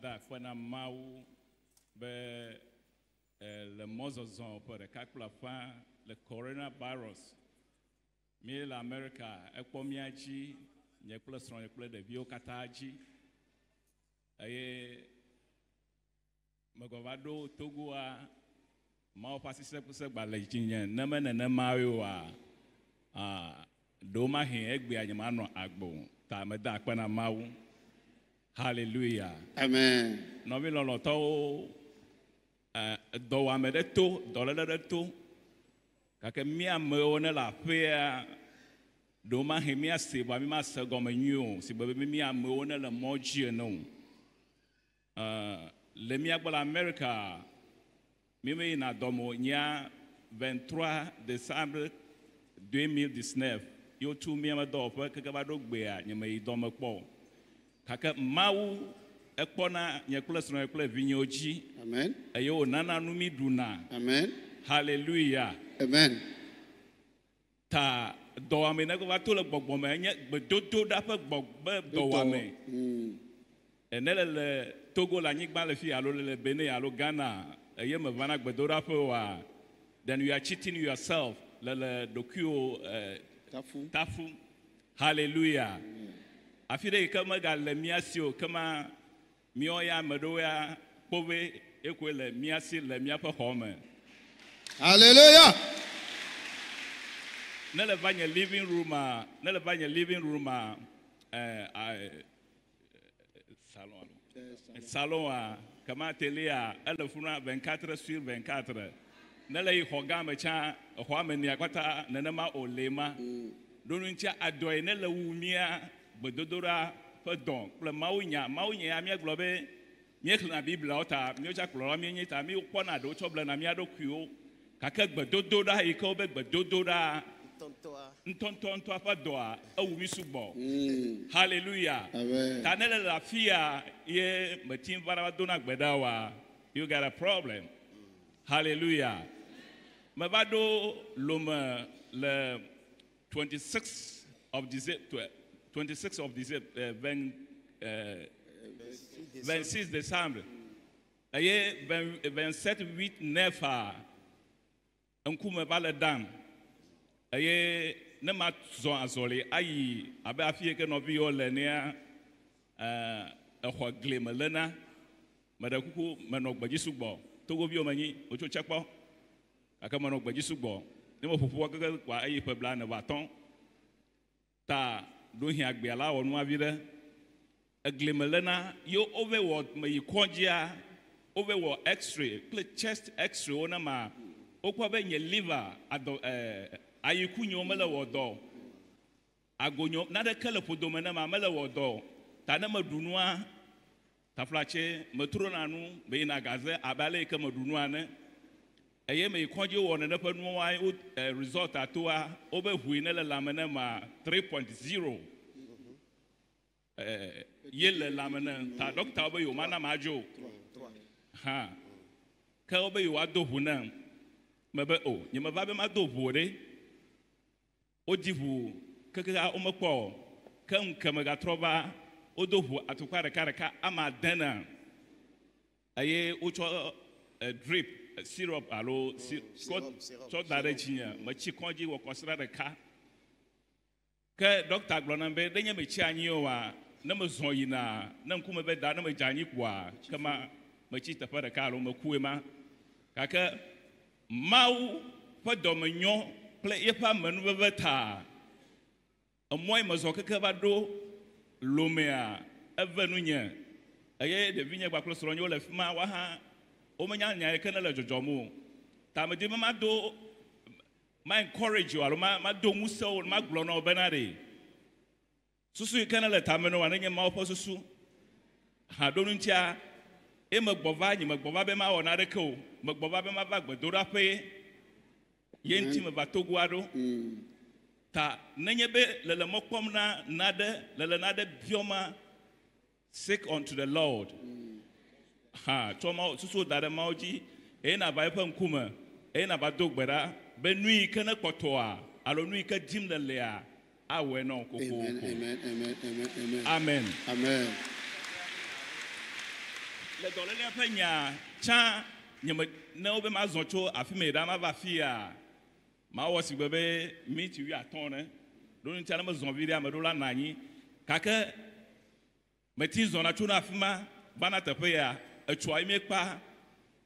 da fana mau be le mozozon pour le kakula fin le coronavirus mi l'América ekomiaji nye kple sron nye kple ɖeviwo katã dzi eye megova ɖo Togoa mawo ƒe asisese gbalẽ dzi nye neme nenema yoa ɖewo mahe egbea nye manɔ agbo ta meda akpe na Mawu. Hallelujah. Amen. Nɔvi lɔlɔtɔwo dɔwɔame ɖe to dɔléle ɖe to gake mía amewo ne le aƒea ɖewo mahe míase vɔa mí mase gɔme nyuie o si be mía amewo ne le mɔ dzi ene o. Le mía gbɔ le America mí me yina dɔme nya 23 décembre 2019 yotu mía me dɔwɔƒe keke va ɖo gbea nye me yi dɔme kpɔ kake Mawu ekpɔna nye kple srɔ̃ kple vinyewo dzi. Amen. Eye wònana nu mí ɖuna. Amen. Hallelujah. Amen. Ta dɔwɔame ne va to le gbɔgbɔme enye gbedodoɖa ƒe dɔwɔame. Ene le Togo le anyigba le fi alo le Benin alo Ghana eye me vana gbedoɖaƒe wa then you are cheating yourself le ɖokuiwo tafu. Hallelujah. Afi ɖe yi ke megale mía si o kema míawo ya ame ɖewo ya kpɔve ekoe le mía si le míaƒe xɔ me. Hallelujah. Ne le va nye living room salon kama télé ele funa 24/24 ne le yi xɔ gã me tsã xɔa me nia kpata nenema o le ma ɖonu ŋuti adɔe ne le wu mía gbedodoɖa ƒe dɔ kple Mawu nya ya míagblɔ be míexlẽna Bibliawo ta míwo tsa kplɔla míenye ta míwo kpɔna ɖewo tsɔ blena mía ɖokuiwo gake gbedodoɖa yi ke wobe gbedodoɖa ntɔntɔntɔa ƒe dɔa ewu mí sugbɔ. Hallelujah. Ta ne le afia ye meti va va dona gbe ɖa wa you got a problem. Hallelujah. Me va ɖo lome le 26 of December 26 décembre. Eye 27/8/9 ŋkume va le dam. Eye ne ma zɔ azɔli ayi abe afi ke nɔviwo le nea exɔ gli me lena me ɖe kuku menɔ gbedzi sugbɔ togoviwo menyi wotso tse kpɔ gake menɔ gbedzi sugbɔ ne me ƒoƒu keke kpa eye ƒe 45 ta ɖo hi agbea la wɔ nu avi ɖe egli me lena yo ove wɔ me yi kɔdzia ove wɔ x-ray kple chest x-ray wo ne ma wokpɔ be nye liver adɔ ayiku nyo mele wɔ dɔ agonyo naɖeke le ƒodome ne ma mele wɔ dɔ ta ne me ɖu nua taflatse me trona nu be yina gaze abe ale yi ke me ɖu nua ne eye me yi kɔdzi wɔ nene ƒe nuwa wo result atoa wobe ʋui ne le lame ne ma 3.0 ye le lame ne ta dɔkita wobe yewo mana ma dzo hã ke wobe yewo ado ʋu ne me be o nye me va be ma do ʋu ɖe wodi ʋu kekea womekpɔ ke ŋke me gatrɔ va wodo ʋu atukpa ɖeka ama dena eye wotsɔ drip syrup alo tsɔ da ɖe dzinye metsi kɔdzi wɔ kɔsra ɖeka ke dɔkita gblɔ nam be nenye metsi anyi oa ne me zɔ yina ne ŋkume be da ne me dze anyi koa kema metsi teƒe ɖeka alo mekue ma gake Mawu ƒe dɔme nyɔ kple yeƒe amenuveve ta emɔ yi mezɔ keke va ɖo lomea eve nu nye eye ɖevi nye kpakple srɔ̃nye wole fi ma wa hã womenya nya yi ke ne le dzɔdzɔm o ta me di be ma encourage o alo ma do ŋusẽ o ma gblɔ na wo bena ɖe susu yi ke ne le tame ne wa ne nye Mawu ƒe susu hã ɖo nu ŋutia ye megbɔ va nye megbɔ va be ma wɔ naɖeke o megbɔ va be ma va gbedoɖaƒe ye ŋuti me va Togo aɖo ta nenye be lele mɔ kpɔm na naɖe lele naɖe biɔma seek unto the Lord ha tsɔ Mawu susu da ɖe Mawu dzi eye nava eƒe ŋkume eye nava do gbe ɖa be nu yi ke ne kpɔtɔa alo nu yi ke dim le lea awɔe nɔ kokoko. Amen. Amen. le dɔléle ƒe nya tsã nye me ne wobe ma zɔ tso afi me ɖa ma va afia ma wɔ sigbe be miniti 15 ne ɖo ŋutia ne me zɔ vi ɖe ame ɖo la nɔ anyi gake meti zɔna tso na afi ma vana teƒe ya etsɔa yi mi kpa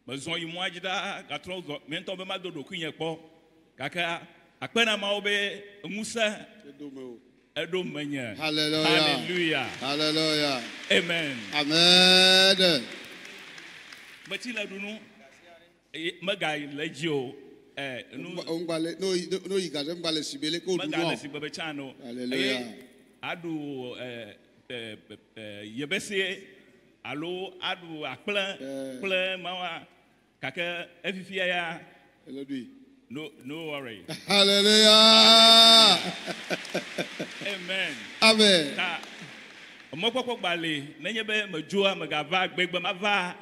me zɔ yi mɔa dzi ɖa gatrɔ zɔ mi ŋutɔ be ma do ɖokui nye kpɔ gake akpena mawo be ŋusẽ eɖo menye. Hallelujah. Hallelujah. Amen. Amen. Meti le ɖunu mega le dzi o no yi gaze mbale sibele ko mega le sigbe be tsã no. Hallelujah. Aɖu yebese alo aɖu akplẽ kple mawa gake efifia ya no worry. Hallelujah. Amen. Amen. Ta mɔkpɔkpɔ gbali nenye be medzoa megava gbegbe ma va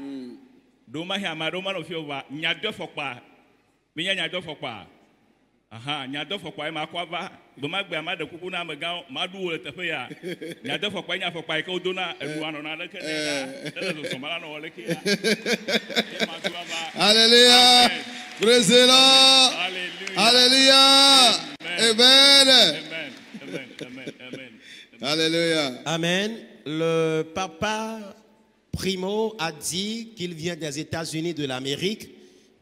ɖo ma hia ma ɖo ma no fio va nyadɔ fɔkpa minya nyadɔ fɔkpa aha nyadɔ fɔkpa ma kɔ va be ma gbe ma de kuku na amegã ma ɖu wo le teƒe ya nyadɔ fɔkpa nya fɔkpa yi ke wodo na enua nɔna leke ne la ele zɔzɔm la nɔ wɔ leke ya ma do va. Hallelujah. Praise the Lord. Hallelujah. Amen. Amen. Amen. Amen. Amen. Hallelujah. Amen. Le papa Primo a dit qu'il vient des États-Unis de l'Amérique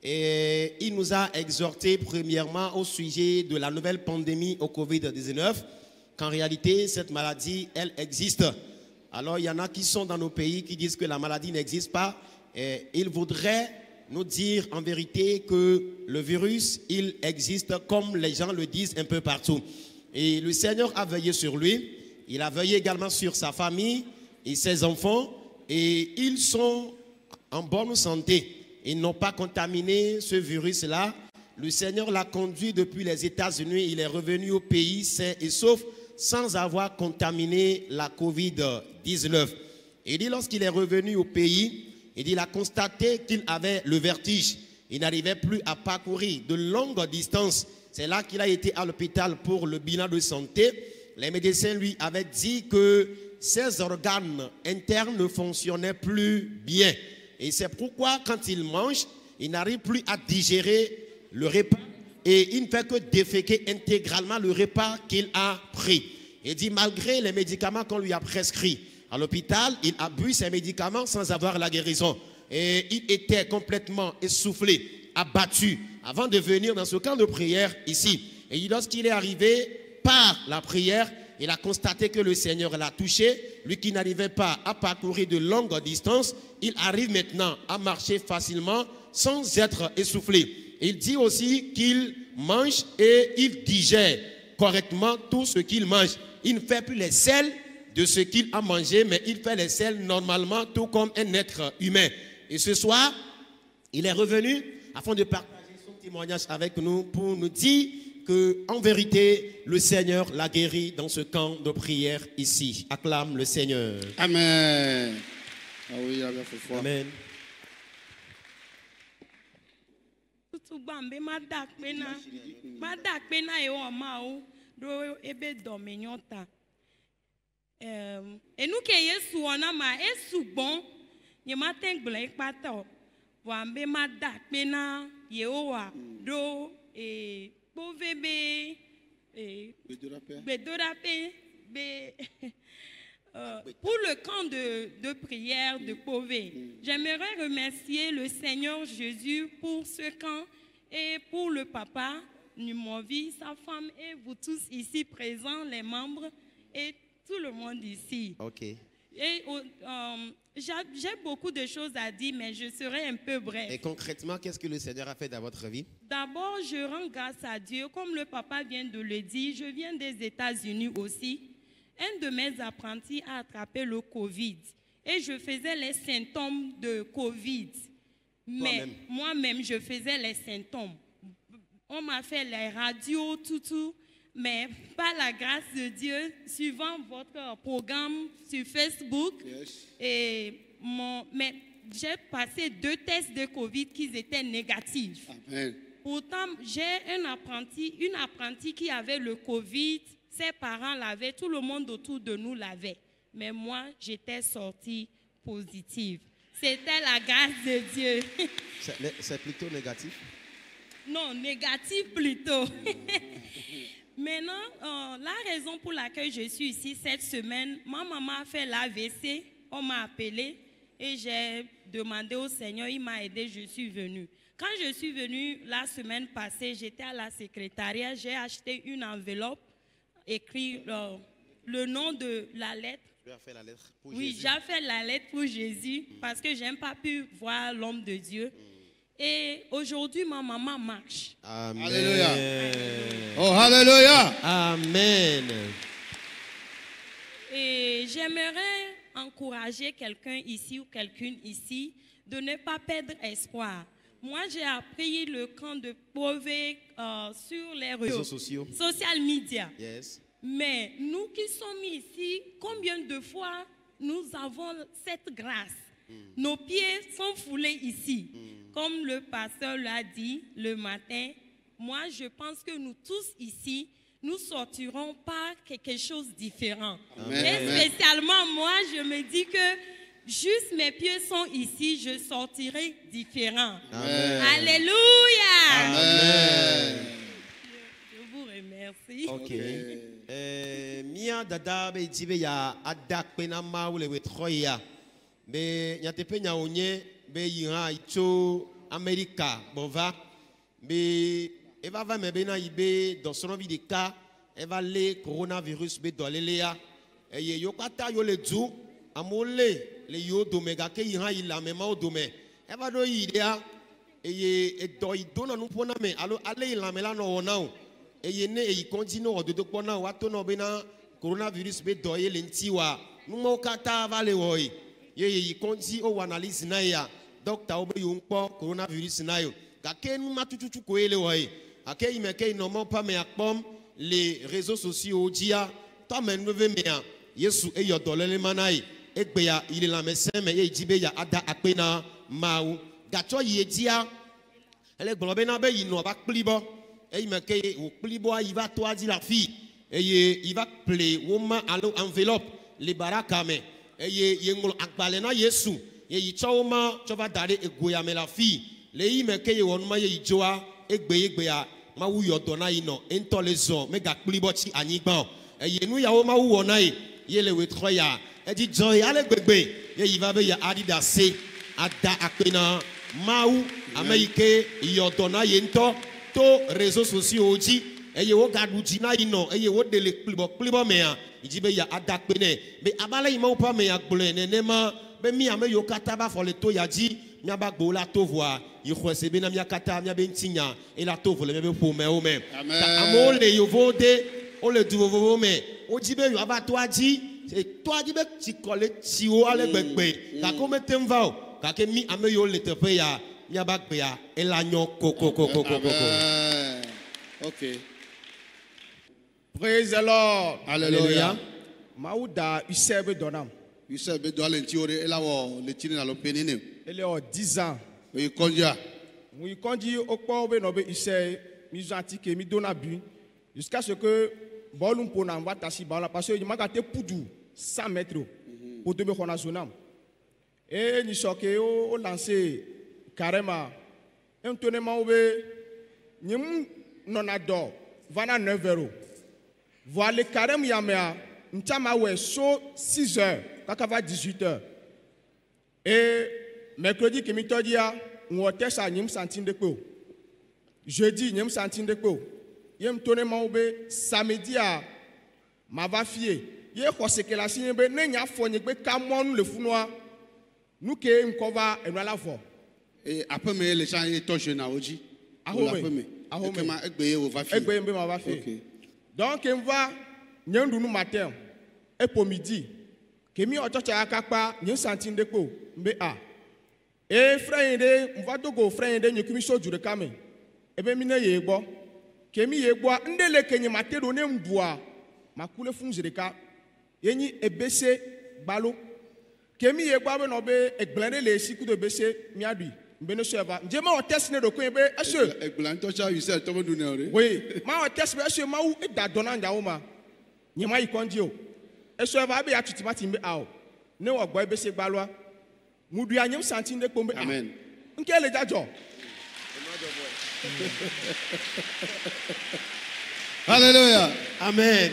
et il nous a exhorté premièrement au sujet de la nouvelle pandémie au Covid-19, qu'en réalité cette maladie, elle existe. Alors il y en a qui sont dans nos pays qui disent que la maladie n'existe pas et ils voudraient nous dire en vérité que le virus, il existe comme les gens le disent un peu partout. Et le Seigneur a veillé sur lui, il a veillé également sur sa famille et ses enfants et ils sont en bonne santé. Ils n'ont pas contaminé ce virus-là. Le Seigneur l'a conduit depuis les États-Unis, il est revenu au pays sain et sauf sans avoir contaminé la Covid-19. Il dit lorsqu'il est revenu au pays, il a constaté qu'il avait le vertige. Il n'arrivait plus à parcourir de longues distances. C'est là qu'il a été à l'hôpital pour le bilan de santé. Les médecins lui avaient dit que ses organes internes ne fonctionnaient plus bien. Et c'est pourquoi quand il mange, il n'arrive plus à digérer le repas. Et il ne fait que déféquer intégralement le repas qu'il a pris. Il dit malgré les médicaments qu'on lui a prescrits, à l'hôpital, il a bu ses médicaments sans avoir la guérison. Et il était complètement essoufflé, abattu, avant de venir dans ce camp de prière ici. Et lorsqu'il est arrivé par la prière, il a constaté que le Seigneur l'a touché. Lui qui n'arrivait pas à parcourir de longues distances, il arrive maintenant à marcher facilement sans être essoufflé. Il dit aussi qu'il mange et il digère correctement tout ce qu'il mange. Il ne fait plus les selles de ce qu'il a mangé, mais il fait les selles normalement, tout comme un être humain. Et ce soir, il est revenu afin de partager son témoignage avec nous pour nous dire qu'en vérité, le Seigneur l'a guéri dans ce camp de prière ici. Acclame le Seigneur. Amen. Ah oui, Amen. Et nous qui Yesu ona ma esu bon ye matin gble kpata wa mbe ma da pe na Yehowa do e povebe e bedorape be pour le camp de prière de Pové. J'aimerais remercier le Seigneur Jésus pour ce camp et pour le papa Numovi, sa femme et vous tous ici présents, les membres et tout le monde ici. Ok. Et j'ai beaucoup de choses à dire, mais je serai un peu bref. Et concrètement, qu'est-ce que le Seigneur a fait dans votre vie? D'abord, je rends grâce à Dieu. Comme le papa vient de le dire, je viens des États-Unis aussi. Un de mes apprentis a attrapé le Covid. Et je faisais les symptômes de Covid. Mais moi-même, je faisais les symptômes. On m'a fait les radios, tout. Mais par la grâce de Dieu, suivant votre programme sur Facebook, mais j'ai passé 2 tests de Covid qui étaient négatifs. Amen. Pourtant, j'ai une apprentie qui avait le Covid, ses parents l'avaient, tout le monde autour de nous l'avait. Mais moi, j'étais sortie positive. C'était la grâce de Dieu. C'est plutôt négatif. Non, négatif plutôt. Maintenant, la raison pour laquelle je suis ici cette semaine, ma maman a fait l'AVC, on m'a appelé et j'ai demandé au Seigneur, il m'a aidé, je suis venue. Quand je suis venue la semaine passée, j'étais à la secrétariat, j'ai acheté une enveloppe, écrit le nom de la lettre. Tu as fait la lettre pour Oui, Jésus. j'ai fait la lettre pour Jésus parce que je n'ai pas pu voir l'homme de Dieu. Et aujourd'hui, ma maman marche. Amen. Alléluia. Oh, Alléluia. Amen. Et j'aimerais encourager quelqu'un ici ou quelqu'une ici de ne pas perdre espoir. Moi, j'ai appris le camp de Provence sur les Réseaux sociaux. social media. Yes. Mais nous qui sommes ici, combien de fois nous avons cette grâce? Nos pieds sont foulés ici. Comme le pasteur l'a dit le matin, moi je pense que nous tous ici, nous sortirons par quelque chose de différent. Amen. Et Amen. spécialement moi, je me dis que juste mes pieds sont ici, je sortirai différent. Amen. Alléluia! Amen. Je vous remercie. Ok. Mia dada be jibe ya adak pena ma wule we troya. Be nyatepe nya onye be yira icho America bova. Be eva va me be na ibe dans son envie de cas eva le coronavirus be dolelea. Eye yokata yo le du amole le yo domega ke yira ila mema o dome. Eva do idea eye edo idona nu pona me alo ale ila mela no wona. Et ne et continue de dokpona wato no bena coronavirus be doye lenti wa numo kata vale woy ye konti o analyse na ya docteur obe yonpo coronavirus na yo ka ke nu matututu ko ele woy ake imeke no mo pa me akpom les réseaux sociaux dia to men nove me ya yesu e yodolele manai egbe ya ile la mesen me ye jibe ya ada akpena mau gacho ye dia ele gbolobe na be yino ba klibo. Et il m'a dit, il va toi dire la fille, et il va play, woman, allo enveloppe, les barakame, et il m'a akbalena Yesu, et il chauma, tu vas d'aller et goyame la fille, les il m'a dit, on m'a dit, joa, et gbea, ma ou yodona ino, entolaison, mais gakpliboti aniban, et il nous y a au ma ou on a, il le wetroya, et dit, joy, allez bébé, et il va veiller à adidase, ada akena, ma ou, américain, yodona yento, to réseaux sociaux oji eye wo gadu jina ino eye wo dele klibo mea ijibe ya adakpene be abala ima upa mea gbole nenema be mi ame yo kata ba fole to yaji mi aba gbo la to voa ikhwese be na mi akata mi abe ntinya e la to vole me be po me o me amo le yo vode o le du vovo me ojibe yo aba to aji e to aji be ti kole ti o ale gbegbe ka ko me temva o ka ke mi ame yo le tepe ya. Okay. Praise the Lord. Alléluia. Maouda Usebe Donam. Usebe doit tiore elawo le tini na lo penine. Il est 10 ans. Oui, konja. Oui, quand dit au corps nobe Usebe, misanti ke mi donabu jusqu'à ce que bolum pona va tachi bala parce que il m'a gâté poudou 100 mètres pour de me zonam. Et ni choqué au lancer carrément un tonnement oube nyum nonado vana 9 €. Voilà carrément yamea ntama we so 6 heures kakava 18 heures. Et mercredi que mi todia on tesa nyum centime de peu. Jeudi nyum centime de peu. Yem tonnement oube samedi a ma va fier. Ye khose ke la signe be nenya fonye be kamon le funwa. Nous ke mkova enwala fo. Et après, les gens sont jeunes à Oji. Ahome. Donc, on va, nous matin, et pour midi, que mi otocha akapa, nous centime de quoi, a. Et frère, on va donc au frère de nous qui sont du recame. Et bien, mine yebo, que mi yebo, ndele kenye maté donné m'bois, ma coule funge de cas, yeni e baissé balo, que mi yebo, ben obe, et blender les six coups de baissé, miadui. Je m'en teste ne reconnais pas. Oui, ma teste monsieur ma ou da donna ndaoma. Ni ma ikondio. E so va be atuti matimbe ao. Ne wa boy be se gbalwa. Mudu ya nyem santi ne pombe. Amen. Nke le jajo. Alléluia. Amen.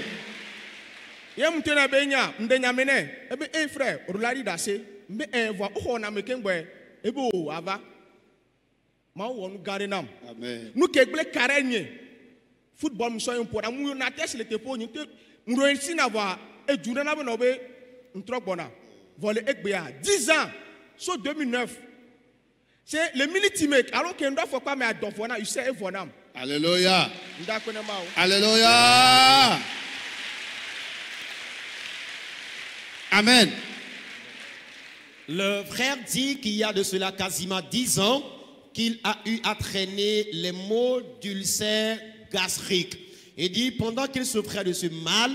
Ye mutena benya ndenya mene. Ebe frère, rolari dase. Mbe voa o na me kengbe. Ebe o ava. Ma o nu gare nam. Amen. Nu kegle karenye. Football mso yon pora mu na test le tepo nyi te mu ro na voa e juna na be no be ntro bona. Volé ekbea 10 ans. So 2009. C'est le militimèque. Alors qu'il doit faire quoi mais à Dovona, il sait Evonam. Alléluia. Alléluia. Amen. Le frère dit qu'il y a de cela quasiment 10 ans qu'il a eu à traîner les maux d'ulcère gastrique. Il dit pendant qu'il souffrait de ce mal,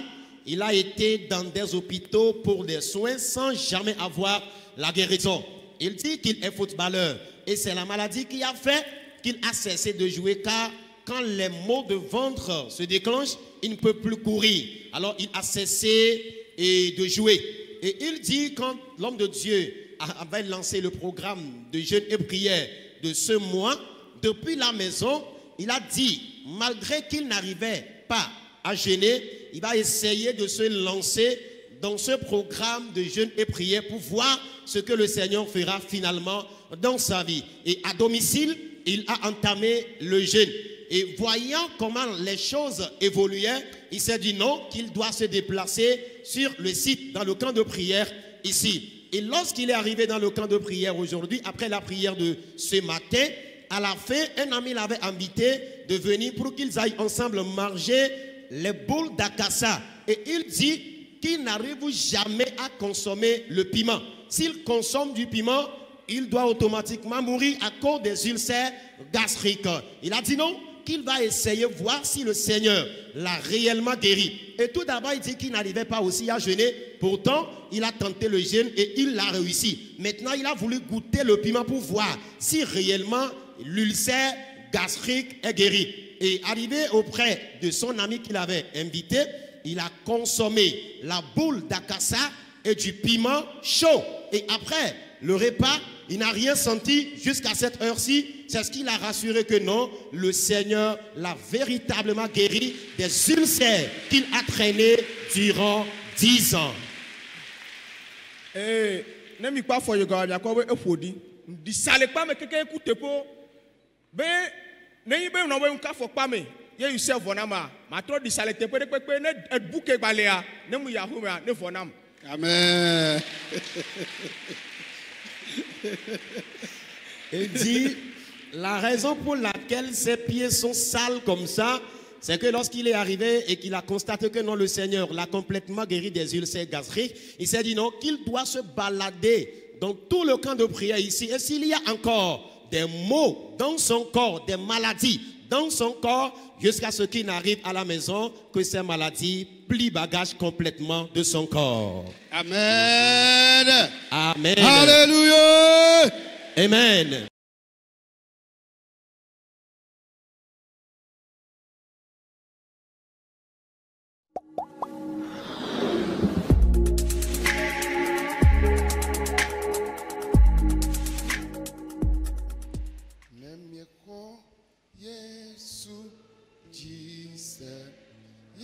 il a été dans des hôpitaux pour des soins sans jamais avoir la guérison. Il dit qu'il est footballeur et c'est la maladie qui a fait qu'il a cessé de jouer car quand les maux de ventre se déclenchent, il ne peut plus courir. Alors il a cessé de jouer. Et il dit quand l'homme de Dieu avait lancé le programme de jeûne et prière de ce mois, depuis la maison, il a dit, malgré qu'il n'arrivait pas à jeûner, il va essayer de se lancer dans ce programme de jeûne et prière pour voir ce que le Seigneur fera finalement dans sa vie. Et à domicile, il a entamé le jeûne. Et voyant comment les choses évoluaient, il s'est dit non, qu'il doit se déplacer sur le site, dans le camp de prière ici. Et lorsqu'il est arrivé dans le camp de prière aujourd'hui, après la prière de ce matin, à la fin, un ami l'avait invité de venir pour qu'ils aillent ensemble manger les boules d'acassa. Et il dit qu'il n'arrive jamais à consommer le piment. S'il consomme du piment, il doit automatiquement mourir à cause des ulcères gastriques. Il a dit non, qu'il va essayer voir si le Seigneur l'a réellement guéri. Et tout d'abord, il dit qu'il n'arrivait pas aussi à jeûner. Pourtant, il a tenté le jeûne et il l'a réussi. Maintenant, il a voulu goûter le piment pour voir si réellement l'ulcère gastrique est guéri. Et arrivé auprès de son ami qu'il avait invité, il a consommé la boule d'acassa et du piment chaud. Et après le repas, il n'a rien senti jusqu'à cette heure-ci. C'est ce qu'il a rassuré que non, le Seigneur l'a véritablement guéri des ulcères qu'il a traînés durant 10 ans. Eh, ne mi pas foyer gars, ya ko e fodi. Di sale pa me keke écoute po. Be ne yi be no we nka fo pa me. Ye you serve vonama. Ma tro di sale te pe ne e bouke balea. Ne mu ya hu me ne vonam. Amen. Il dit, la raison pour laquelle ses pieds sont sales comme ça, c'est que lorsqu'il est arrivé et qu'il a constaté que non, le Seigneur l'a complètement guéri des ulcères gastriques, il s'est dit non, qu'il doit se balader dans tout le camp de prière ici. Et s'il y a encore des maux dans son corps, des maladies dans son corps, jusqu'à ce qu'il n'arrive à la maison, que ces maladies plient bagage complètement de son corps. Amen. Amen. Alléluia. Amen.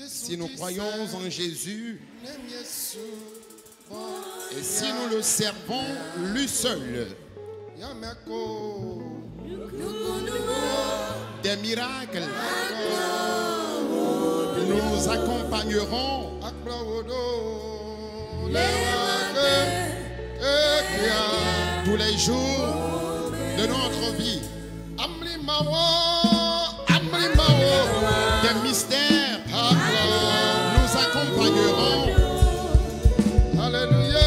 Si nous croyons en Jésus et si nous le servons lui seul, des miracles nous accompagneront tous les jours de notre vie. Des mystères nous accompagneront. Alléluia.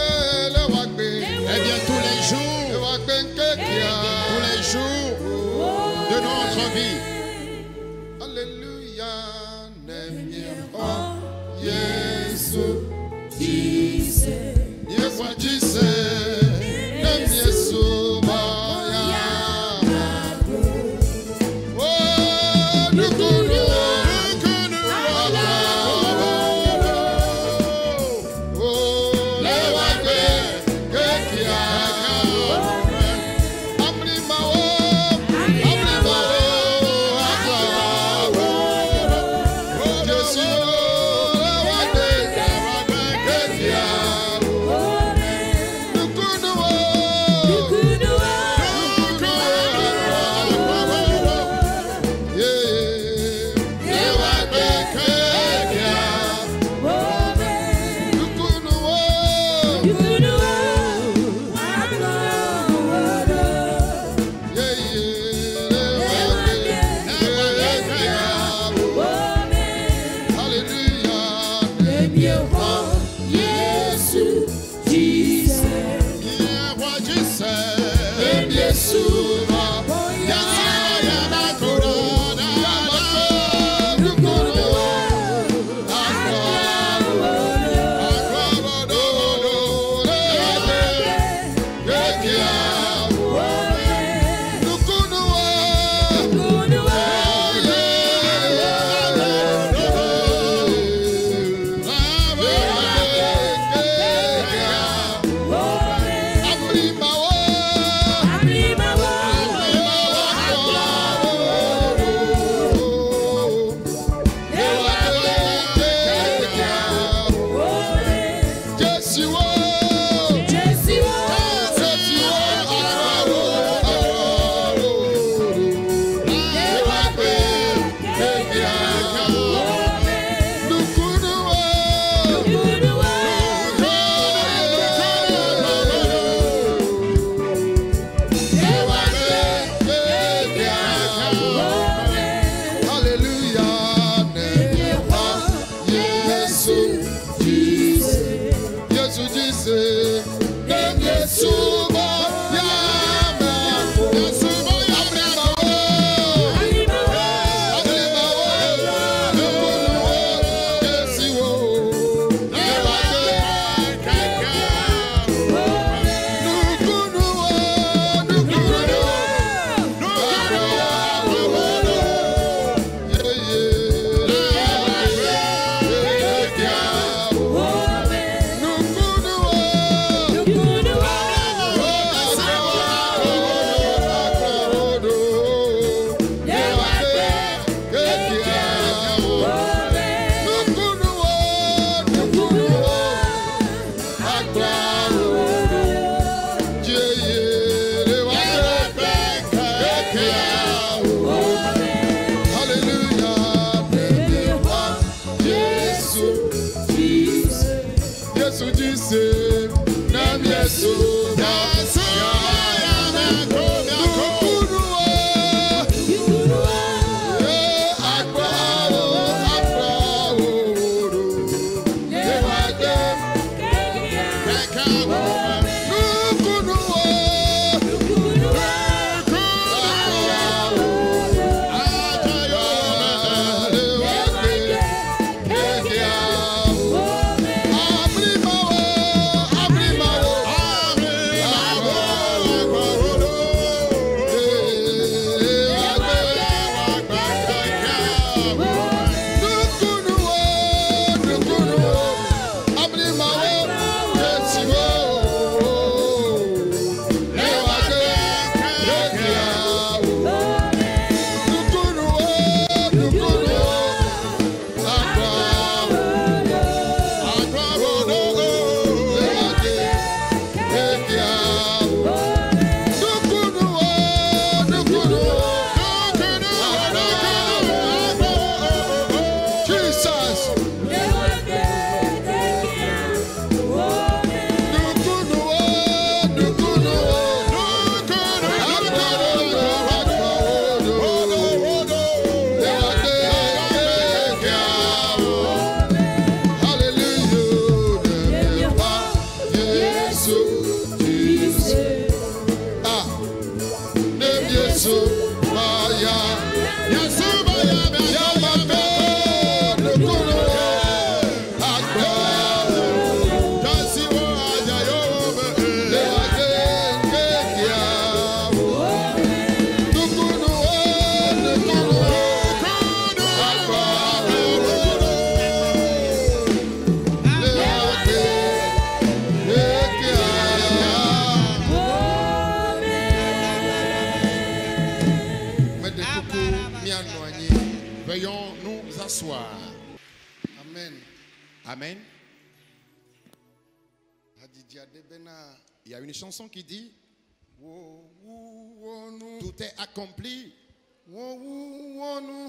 Eh bien, tous les jours de notre vie. Alléluia. Veuillons nous asseoir. Amen. Amen. Il y a une chanson qui dit tout est accompli.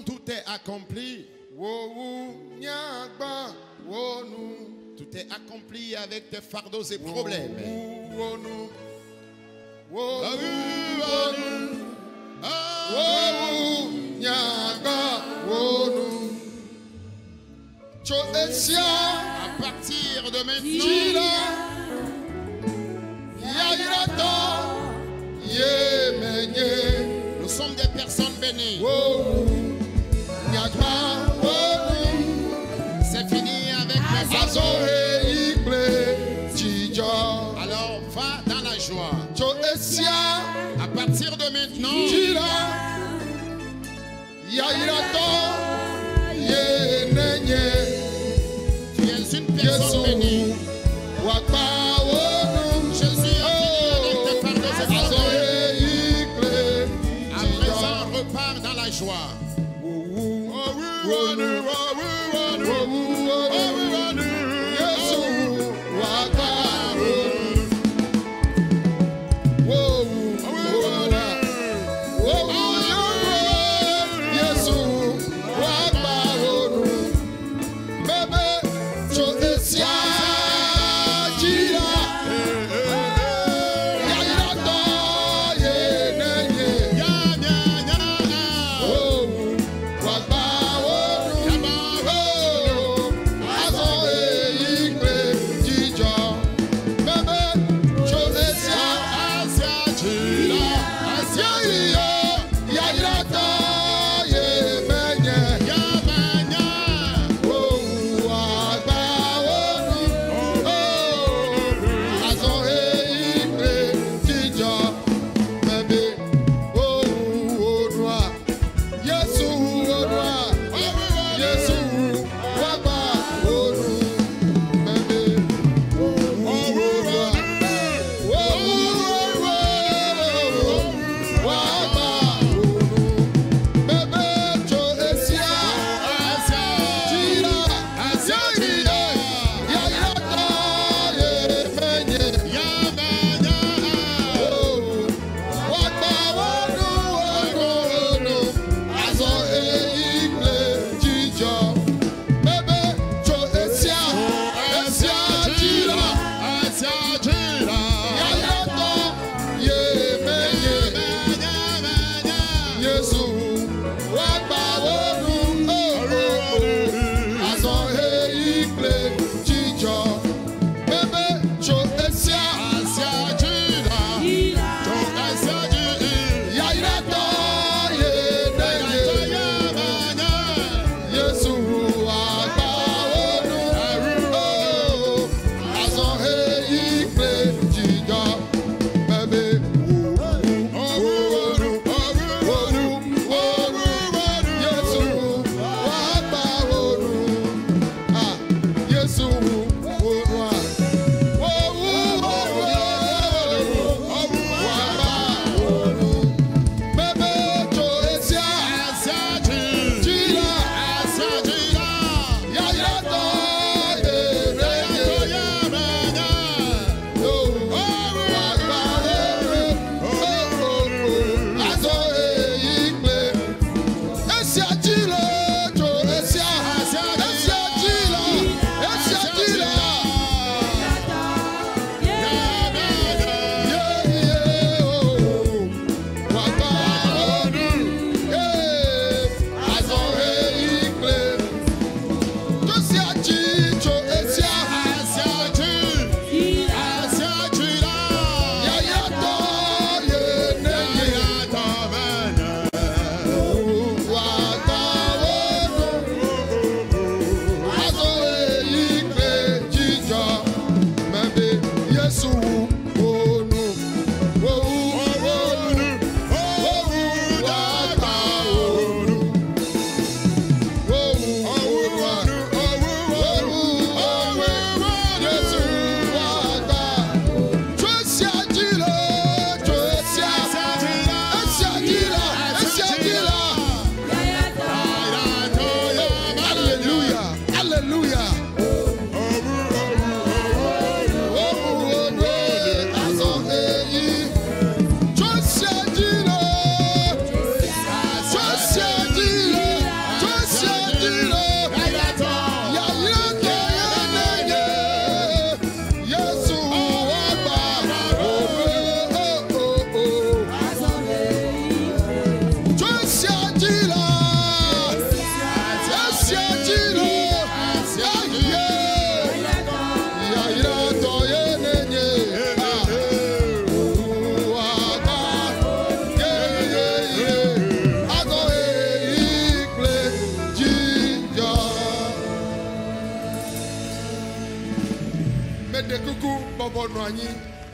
Tout est accompli. Tout est accompli avec tes fardeaux et problèmes. À partir de maintenant, nous sommes des personnes bénies. C'est fini avec les fardeaux. Alors va dans la joie. À partir de maintenant, tu es une personne bénie. Jésus a fini avec tes fardeaux et fardeaux. À présent, repars dans la joie.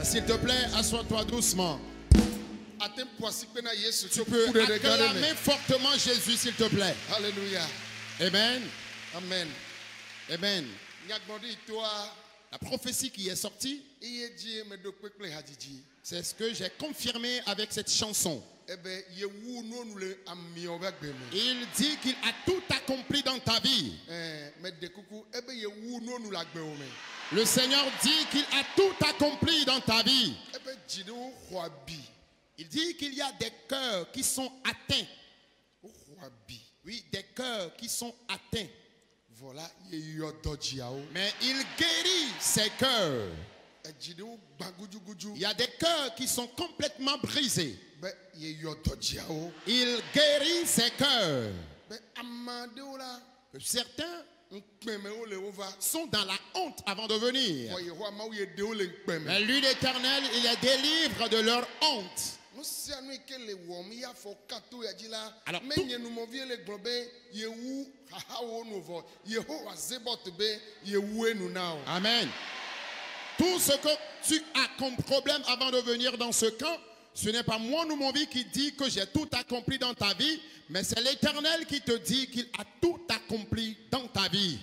S'il te plaît, assois-toi doucement. Tu peux acclamer fortement Jésus, s'il te plaît. Alléluia. Amen. Amen. Amen. La prophétie qui est sortie, c'est ce que j'ai confirmé avec cette chanson. Il dit qu'il a tout accompli dans ta vie. Le Seigneur dit qu'il a tout accompli dans ta vie. Il dit qu'il y a des cœurs qui sont atteints. Oui, des cœurs qui sont atteints. Voilà, mais il guérit ces cœurs. Il y a des cœurs qui sont complètement brisés. Il guérit ces cœurs. Certains sont dans la honte avant de venir. Mais lui, l'Éternel, il les délivre de leur honte. Alors, amen. Tout ce que tu as comme problème avant de venir dans ce camp, ce n'est pas moi ou mon vie qui dit que j'ai tout accompli dans ta vie, mais c'est l'Éternel qui te dit qu'il a tout accompli dans ta vie.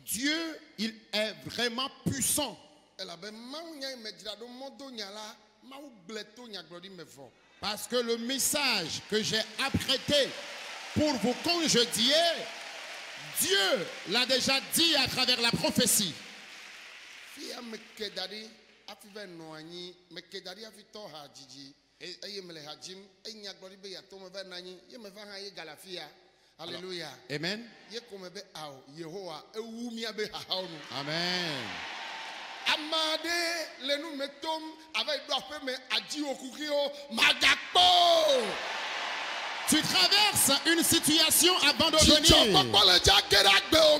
Dieu, il est vraiment puissant. Parce que le message que j'ai apprêté pour vous congédier, Dieu l'a déjà dit à travers la prophétie. Alléluia. Amen. Amen. Amade le nous mettons avec doigt mais adi okukio magakpo. Tu traverses une situation abandonnée.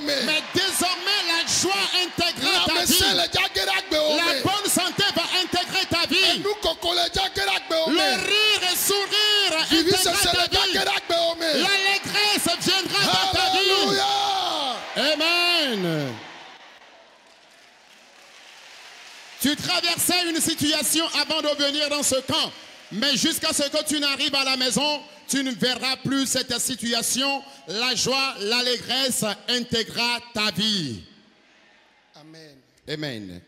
Mais désormais, la joie intégrera ta vie. La bonne santé va intégrer ta vie. Le rire et sourire intégrera ta vie. L'allégresse viendra dans ta vie. Amen. Tu traversais une situation avant de venir dans ce camp. Mais jusqu'à ce que tu n'arrives à la maison, tu ne verras plus cette situation. La joie, l'allégresse intégrera ta vie. Amen. Amen.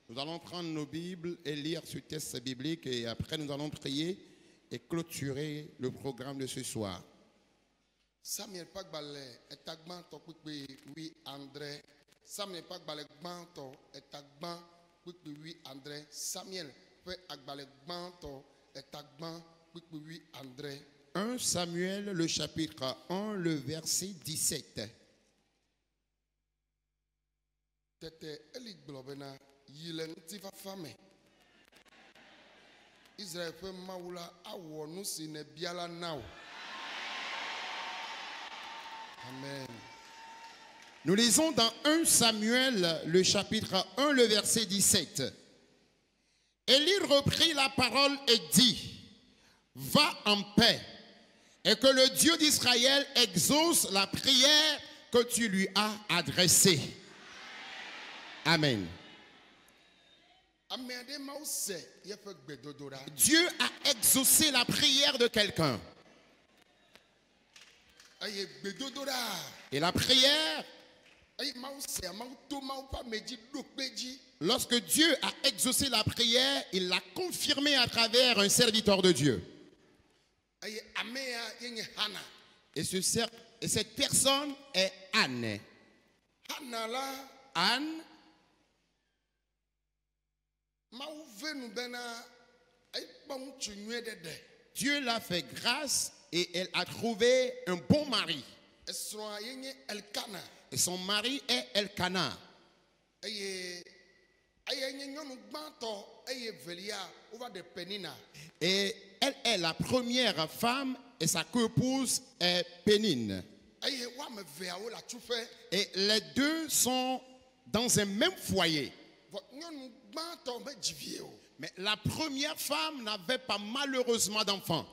Nous allons prendre nos Bibles et lire ce texte biblique et après nous allons prier et clôturer le programme de ce soir. Samuel Pagbale etagban to pipe wi André. Samuel Pagbale gban to etagban pipe wi André. Samuel pe agbale gban to etagban pipe wi André. 1 Samuel le chapitre 1 le verset 17. Tete eli globena yile nti fafame. Israël pe mawula awo nu sine biala now. Amen. Nous lisons dans 1 Samuel, le chapitre 1, le verset 17. Élie reprit la parole et dit, va en paix, et que le Dieu d'Israël exauce la prière que tu lui as adressée. Amen. Dieu a exaucé la prière de quelqu'un. Et la prière, lorsque Dieu a exaucé la prière, il l'a confirmé à travers un serviteur de Dieu. Et cette personne est Anne. Anne, Dieu l'a fait grâce et elle a trouvé un bon mari. Et son mari est Elkana. Et elle est la première femme et sa co-épouse est Pénine. Et les deux sont dans un même foyer. Mais la première femme n'avait pas malheureusement d'enfant.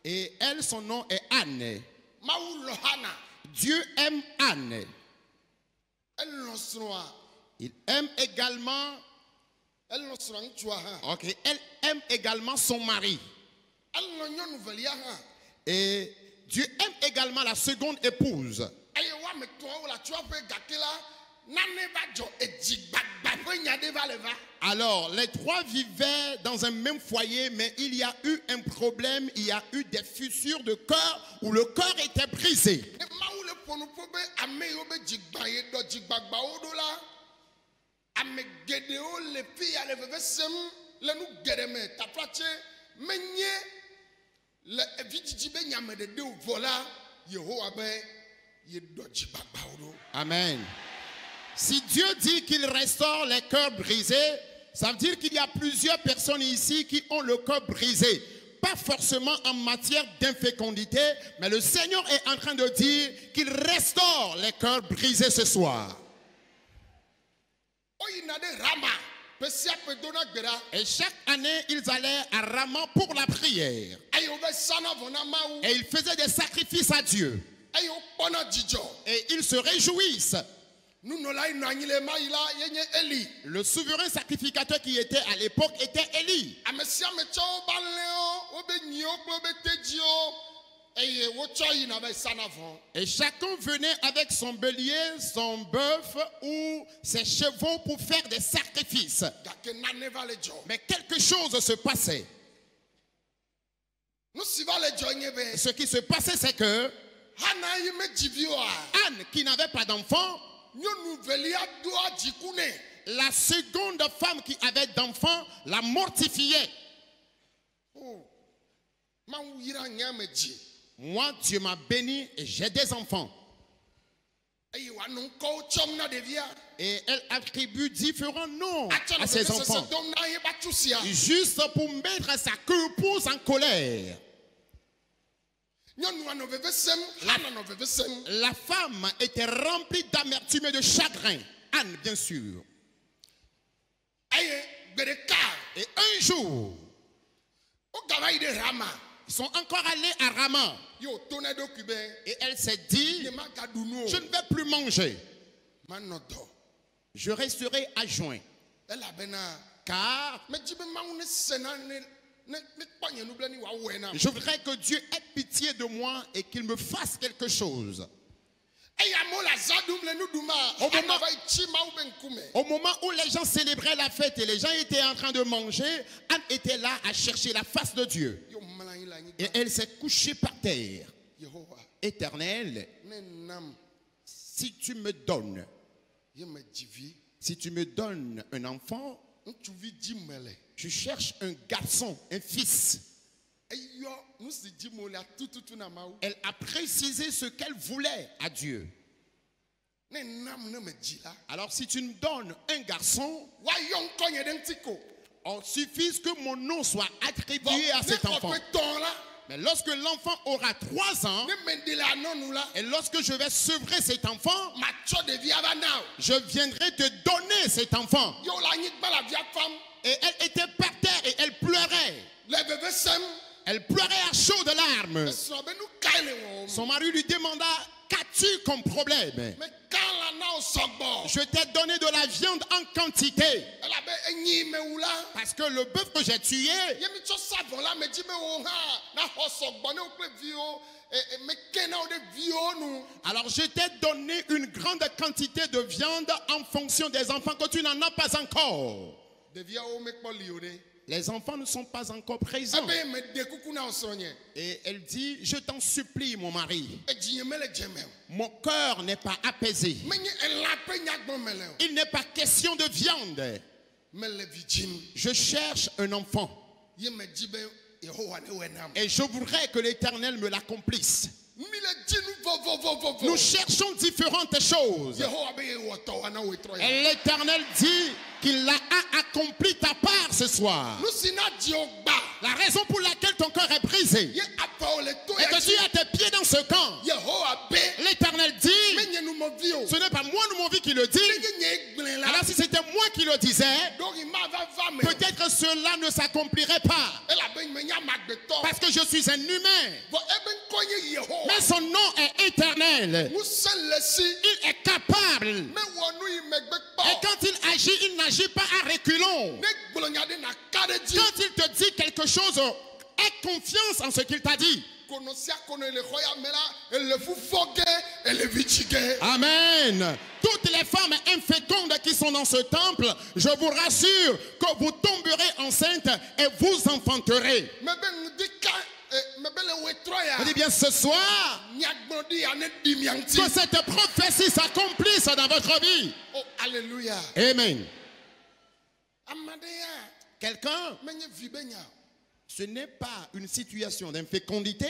Et elle, son nom est Anne. Dieu aime Anne. Il aime également. Ok, elle aime également son mari. Et Dieu aime également la seconde épouse. Alors, les trois vivaient dans un même foyer, mais il y a eu un problème, il y a eu des fissures de cœur où le cœur était brisé. Amen. Si Dieu dit qu'il restaure les cœurs brisés, ça veut dire qu'il y a plusieurs personnes ici qui ont le cœur brisé. Pas forcément en matière d'infécondité, mais le Seigneur est en train de dire qu'il restaure les cœurs brisés ce soir. Et chaque année, ils allaient à Rama pour la prière. Et ils faisaient des sacrifices à Dieu. Et ils se réjouissent. Le souverain sacrificateur qui était à l'époque était Élie. Et chacun venait avec son bélier, son bœuf ou ses chevaux pour faire des sacrifices. Mais quelque chose se passait. Ce qui se passait, c'est que Anne, qui n'avait pas d'enfant, la seconde femme qui avait d'enfant la Moi, Dieu m'a béni et j'ai des enfants. Et elle attribue différents noms à ses enfants. Juste pour mettre sa épouse en colère. La femme était remplie d'amertume et de chagrin. Anne, bien sûr. Et un jour, ils sont encore allés à Rama. Et elle s'est dit, je ne vais plus manger. Je resterai adjoint. Car je voudrais que Dieu ait pitié de moi et qu'il me fasse quelque chose. Au moment où les gens célébraient la fête et les gens étaient en train de manger, Anne était là à chercher la face de Dieu. Et elle s'est couchée par terre. Éternel, si tu me donnes un enfant, je cherche un garçon, un fils. Elle a précisé ce qu'elle voulait à Dieu. Alors si tu me donnes un garçon, il suffit que mon nom soit attribué à cet enfant. Mais lorsque l'enfant aura 3 ans, et lorsque je vais sevrer cet enfant, je viendrai te donner cet enfant. Et elle était par terre et elle pleurait. Elle pleurait à chaudes larmes. Son mari lui demanda, qu'as-tu comme problème? Je t'ai donné de la viande en quantité. Parce que le bœuf que j'ai tué, alors je t'ai donné une grande quantité de viande en fonction des enfants que tu n'en as pas encore. Les enfants ne sont pas encore présents. Et elle dit, je t'en supplie, mon mari. Mon cœur n'est pas apaisé. Il n'est pas question de viande. Je cherche un enfant. Et je voudrais que l'Éternel me l'accomplisse. Nous cherchons différentes choses. Et l'Éternel dit qu'il l'a accompli ta part ce soir. La raison pour laquelle ton cœur est brisé et que tu as tes pieds dans ce camp, l'Éternel dit, ce n'est pas moi, mon vie qui le dit. Alors si c'était moi qui le disais, peut-être cela ne s'accomplirait pas. Parce que je suis un humain. Mais son nom est éternel. Il est capable. Et quand il agit, il n'agit pas à reculons. Quand il te dit quelque chose, aie confiance en ce qu'il t'a dit. Amen. Toutes les femmes infécondes qui sont dans ce temple, je vous rassure que vous tomberez enceinte et vous enfanterez. Je dis bien ce soir que cette prophétie s'accomplisse dans votre vie. Oh, alléluia. Amen. Quelqu'un, ce n'est pas une situation d'infécondité,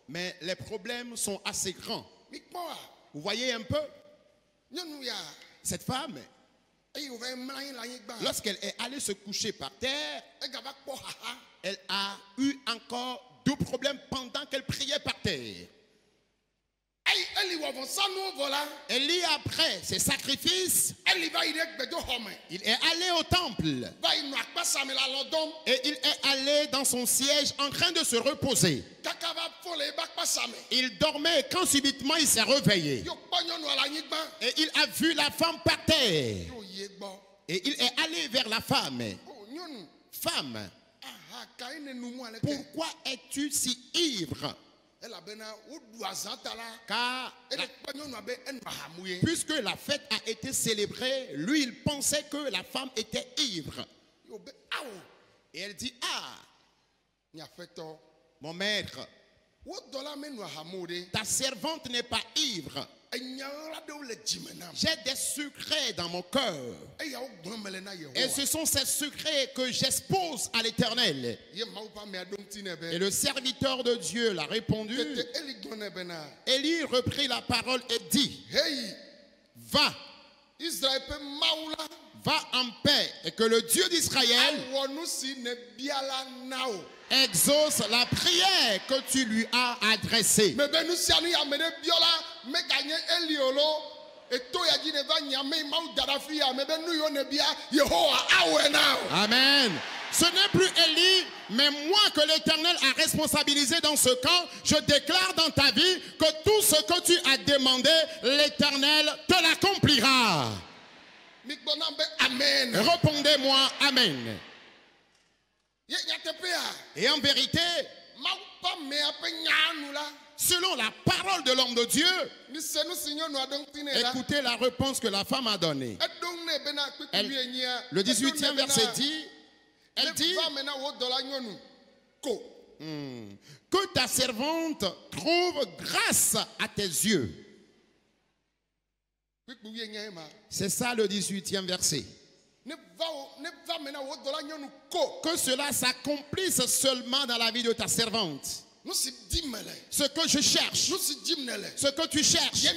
mais les problèmes sont assez grands. Vous voyez un peu, cette femme, lorsqu'elle est allée se coucher par terre, elle a eu encore 2 problèmes pendant qu'elle priait par terre. Élie, après ses sacrifices, il est allé au temple et il est allé dans son siège en train de se reposer. Il dormait quand subitement il s'est réveillé et il a vu la femme par terre et il est allé vers la femme. Femme, pourquoi es-tu si ivre? Car puisque la fête a été célébrée, lui il pensait que la femme était ivre. Et elle dit, ah, mon maître, ta servante n'est pas ivre. J'ai des secrets dans mon cœur. Et ce sont ces secrets que j'expose à l'Éternel. Et le serviteur de Dieu l'a répondu. Élie reprit la parole et dit, va, va en paix, et que le Dieu d'Israël exauce la prière que tu lui as adressée. Amen. Ce n'est plus Élie, mais moi que l'Éternel a responsabilisé dans ce camp. Je déclare dans ta vie que tout ce que tu as demandé, l'Éternel te l'accomplira. Amen. Répondez-moi Amen. Et en vérité, selon la parole de l'homme de Dieu, écoutez la réponse que la femme a donnée. Le 18e verset dit, elle dit, que ta servante trouve grâce à tes yeux. C'est ça le 18e verset. Que cela s'accomplisse seulement dans la vie de ta servante. Ce que je cherche, ce que tu cherches. Et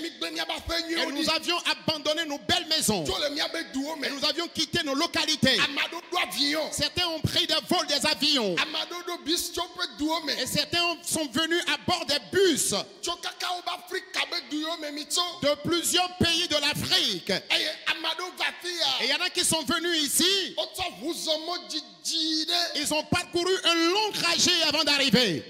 nous avions abandonné nos belles maisons. Et nous avions quitté nos localités. Certains ont pris des vols des avions. Et certains sont venus à bord des bus de plusieurs pays de l'Afrique. Et il y en a qui sont venus ici. Ils ont parcouru un long trajet avant d'arriver.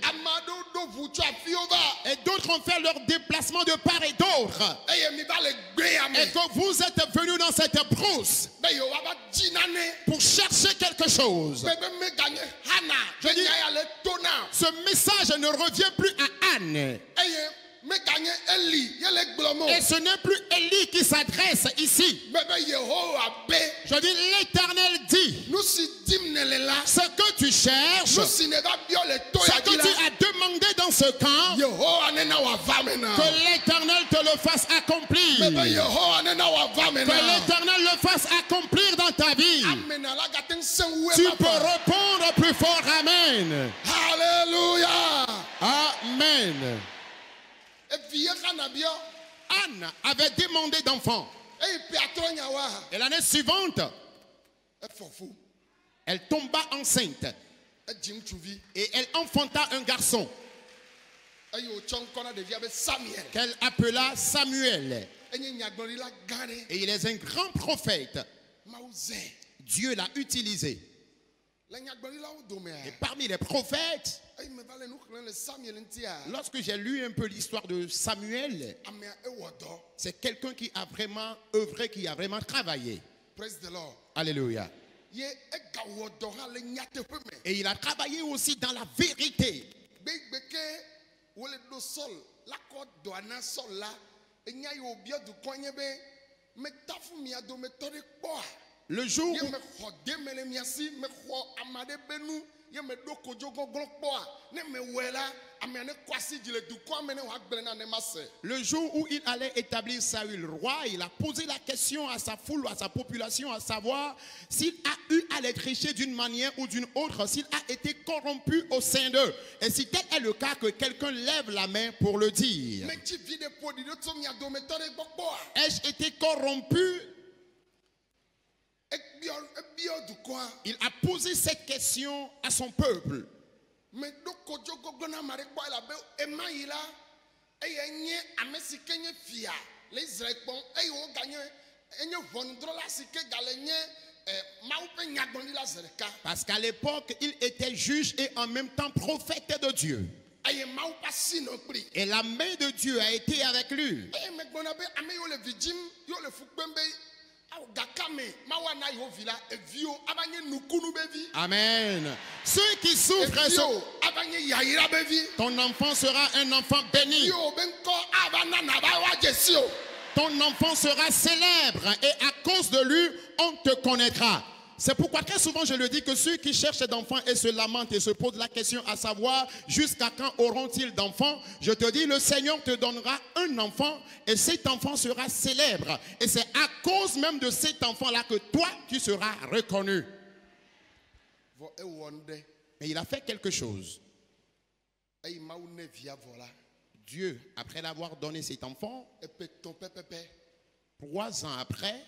Et d'autres ont fait leur déplacement de part et d'autre. Et que vous êtes venus dans cette brousse pour chercher quelque chose. Je dis, ce message ne revient plus à Anne. Et ce n'est plus Élie qui s'adresse ici. Je dis, l'Éternel dit, ce que tu cherches, ce que tu as demandé dans ce camp, que l'Éternel te le fasse accomplir. Que l'Éternel le fasse accomplir dans ta vie. Tu peux répondre plus fort Amen. Alléluia. Amen. Anne avait demandé d'enfant. Et l'année suivante, elle tomba enceinte. Et elle enfanta un garçon qu'elle appela Samuel. Et il est un grand prophète. Dieu l'a utilisé. Et parmi les prophètes, lorsque j'ai lu un peu l'histoire de Samuel, c'est quelqu'un qui a vraiment œuvré, qui a vraiment travaillé. Alléluia. Et il a travaillé aussi dans la vérité. Le jour où il allait établir Saül roi, il a posé la question à sa foule, à sa population, à savoir s'il a eu à les tricher d'une manière ou d'une autre, s'il a été corrompu au sein d'eux. Et si tel est le cas, que quelqu'un lève la main pour le dire. Ai-je été corrompu? Il a posé cette question à son peuple. Parce qu'à l'époque, il était juge et en même temps prophète de Dieu. Et la main de Dieu a été avec lui. Amen. Ceux qui souffrent, ton enfant sera un enfant béni. Ton enfant sera célèbre et à cause de lui, on te connaîtra. C'est pourquoi très souvent je le dis que ceux qui cherchent d'enfants et se lamentent et se posent la question à savoir jusqu'à quand auront-ils d'enfants, je te dis le Seigneur te donnera un enfant et cet enfant sera célèbre. Et c'est à cause même de cet enfant-là que toi tu seras reconnu. Et il a fait quelque chose. Dieu, après l'avoir donné cet enfant, 3 ans après,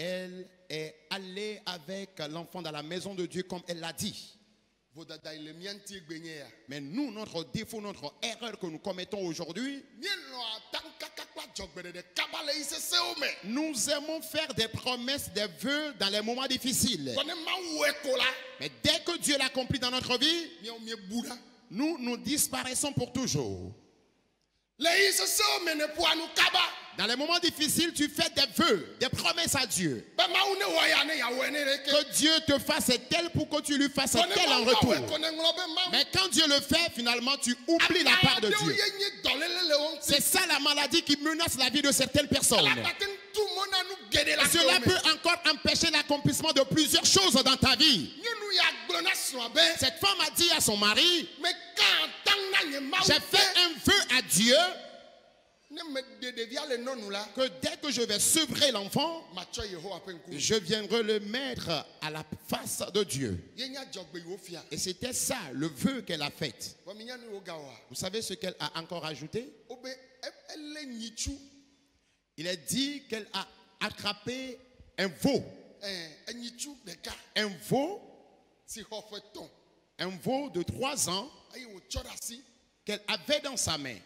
elle est allée avec l'enfant dans la maison de Dieu comme elle l'a dit. Mais nous, notre défaut, notre erreur que nous commettons aujourd'hui, nous aimons faire des promesses, des vœux dans les moments difficiles. Mais dès que Dieu l'accomplit dans notre vie, nous disparaissons pour toujours. Dans les moments difficiles, tu fais des vœux, des promesses à Dieu. Que Dieu te fasse tel pour que tu lui fasses tel en retour. Mais quand Dieu le fait, finalement, tu oublies la part de Dieu. C'est ça la maladie qui menace la vie de certaines personnes. Cela peut encore empêcher l'accomplissement de plusieurs choses dans ta vie. Cette femme a dit à son mari, j'ai fait un vœu à Dieu que dès que je vais sevrer l'enfant, je viendrai le mettre à la face de Dieu. Et c'était ça le vœu qu'elle a fait. Vous savez ce qu'elle a encore ajouté? Il est dit qu'elle a attrapé un veau. Un veau de 3 ans qu'elle avait dans sa main.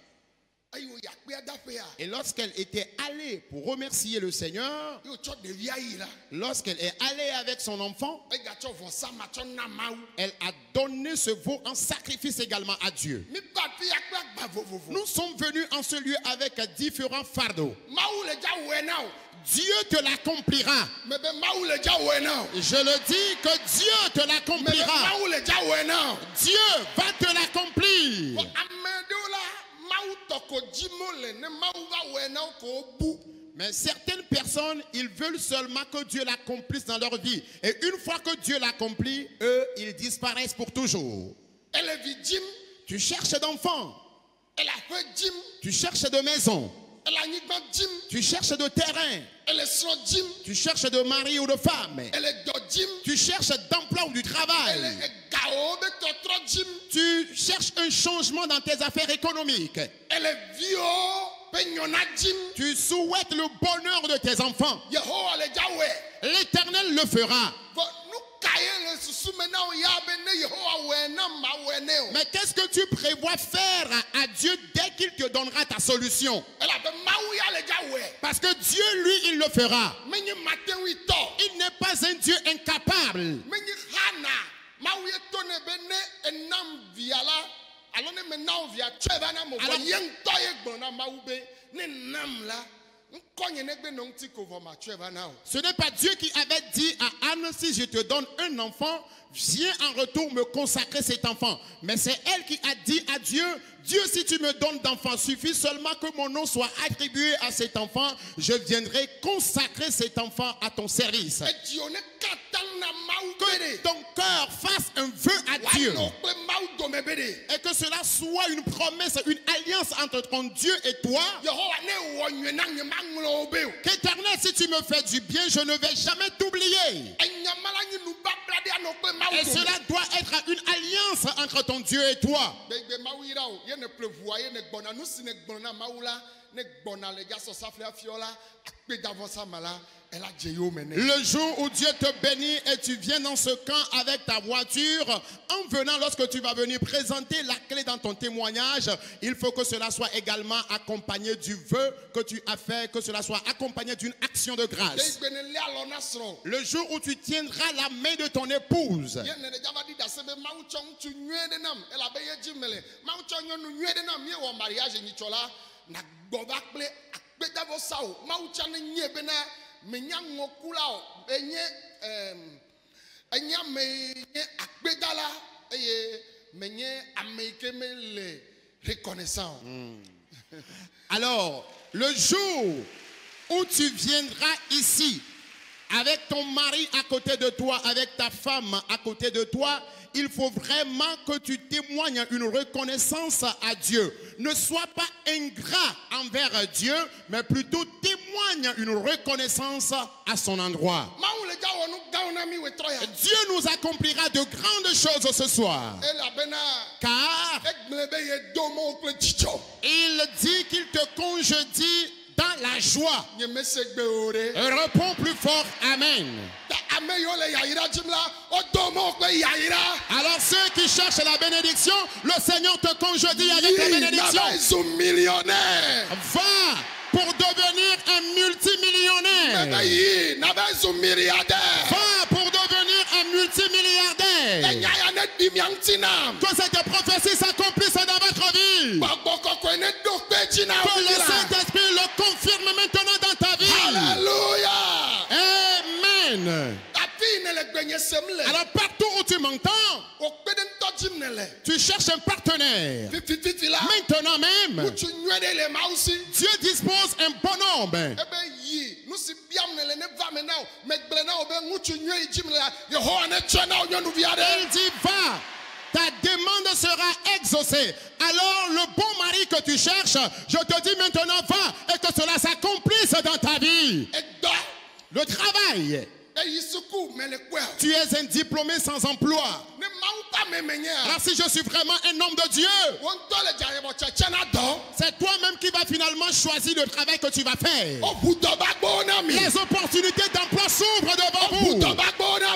Et lorsqu'elle était allée pour remercier le Seigneur, lorsqu'elle est allée avec son enfant, elle a donné ce veau en sacrifice également à Dieu. Nous sommes venus en ce lieu avec différents fardeaux. Dieu te l'accomplira. Je le dis que Dieu te l'accomplira. Dieu va te l'accomplir. Mais certaines personnes, ils veulent seulement que Dieu l'accomplisse dans leur vie. Et une fois que Dieu l'accomplit, eux, ils disparaissent pour toujours. Tu cherches d'enfants. Tu cherches de maisons. Tu cherches de terrain. Tu cherches de mari ou de femme. Tu cherches d'emploi ou du travail. Tu cherches un changement dans tes affaires économiques. Tu souhaites le bonheur de tes enfants. L'Éternel le fera. Mais qu'est-ce que tu prévois faire à Dieu dès qu'il te donnera ta solution? Parce que Dieu, lui, il le fera. Il n'est pas un Dieu incapable. Ce n'est pas Dieu qui avait dit à Anne, si je te donne un enfant, viens en retour me consacrer cet enfant. Mais c'est elle qui a dit à Dieu, Dieu, si tu me donnes d'enfant, suffit seulement que mon nom soit attribué à cet enfant, je viendrai consacrer cet enfant à ton service. Que ton cœur fasse un vœu à Dieu. Et que cela soit une promesse, une alliance entre ton Dieu et toi. Qu'Éternel, si tu me fais du bien, je ne vais jamais t'oublier. Et cela doit être une alliance entre ton Dieu et toi. Le jour où Dieu te bénit et tu viens dans ce camp avec ta voiture, en venant, lorsque tu vas venir présenter la clé dans ton témoignage, il faut que cela soit également accompagné du vœu que tu as fait, que cela soit accompagné d'une action de grâce. Le jour où tu tiendras la main de ton épouse, alors le jour où tu viendras ici avec ton mari à côté de toi, avec ta femme à côté de toi, il faut vraiment que tu témoignes une reconnaissance à Dieu. Ne sois pas ingrat envers Dieu, mais plutôt témoigne une reconnaissance à son endroit. Dieu nous accomplira de grandes choses ce soir. Car il dit qu'il te congédie dans la joie. Réponds plus fort, Amen. Alors ceux qui cherchent la bénédiction, le Seigneur te congédie avec la bénédiction. Va pour devenir un multimillionnaire. Va pour devenir un multimilliardaire. Que cette prophétie s'accomplisse dans votre vie. Que le Saint-Esprit le confirme maintenant dans ta vie. Alléluia. Amen. Alors partout où tu m'entends, tu cherches un partenaire. Maintenant même, Dieu dispose un bonhomme. Il dit va, ta demande sera exaucée. Alors le bon mari que tu cherches, je te dis maintenant va et que cela s'accomplisse dans ta vie. Le travail. Tu es un diplômé sans emploi. Alors si je suis vraiment un homme de Dieu, c'est toi-même qui vas finalement choisir le travail que tu vas faire. Les opportunités d'emploi s'ouvrent devant vous.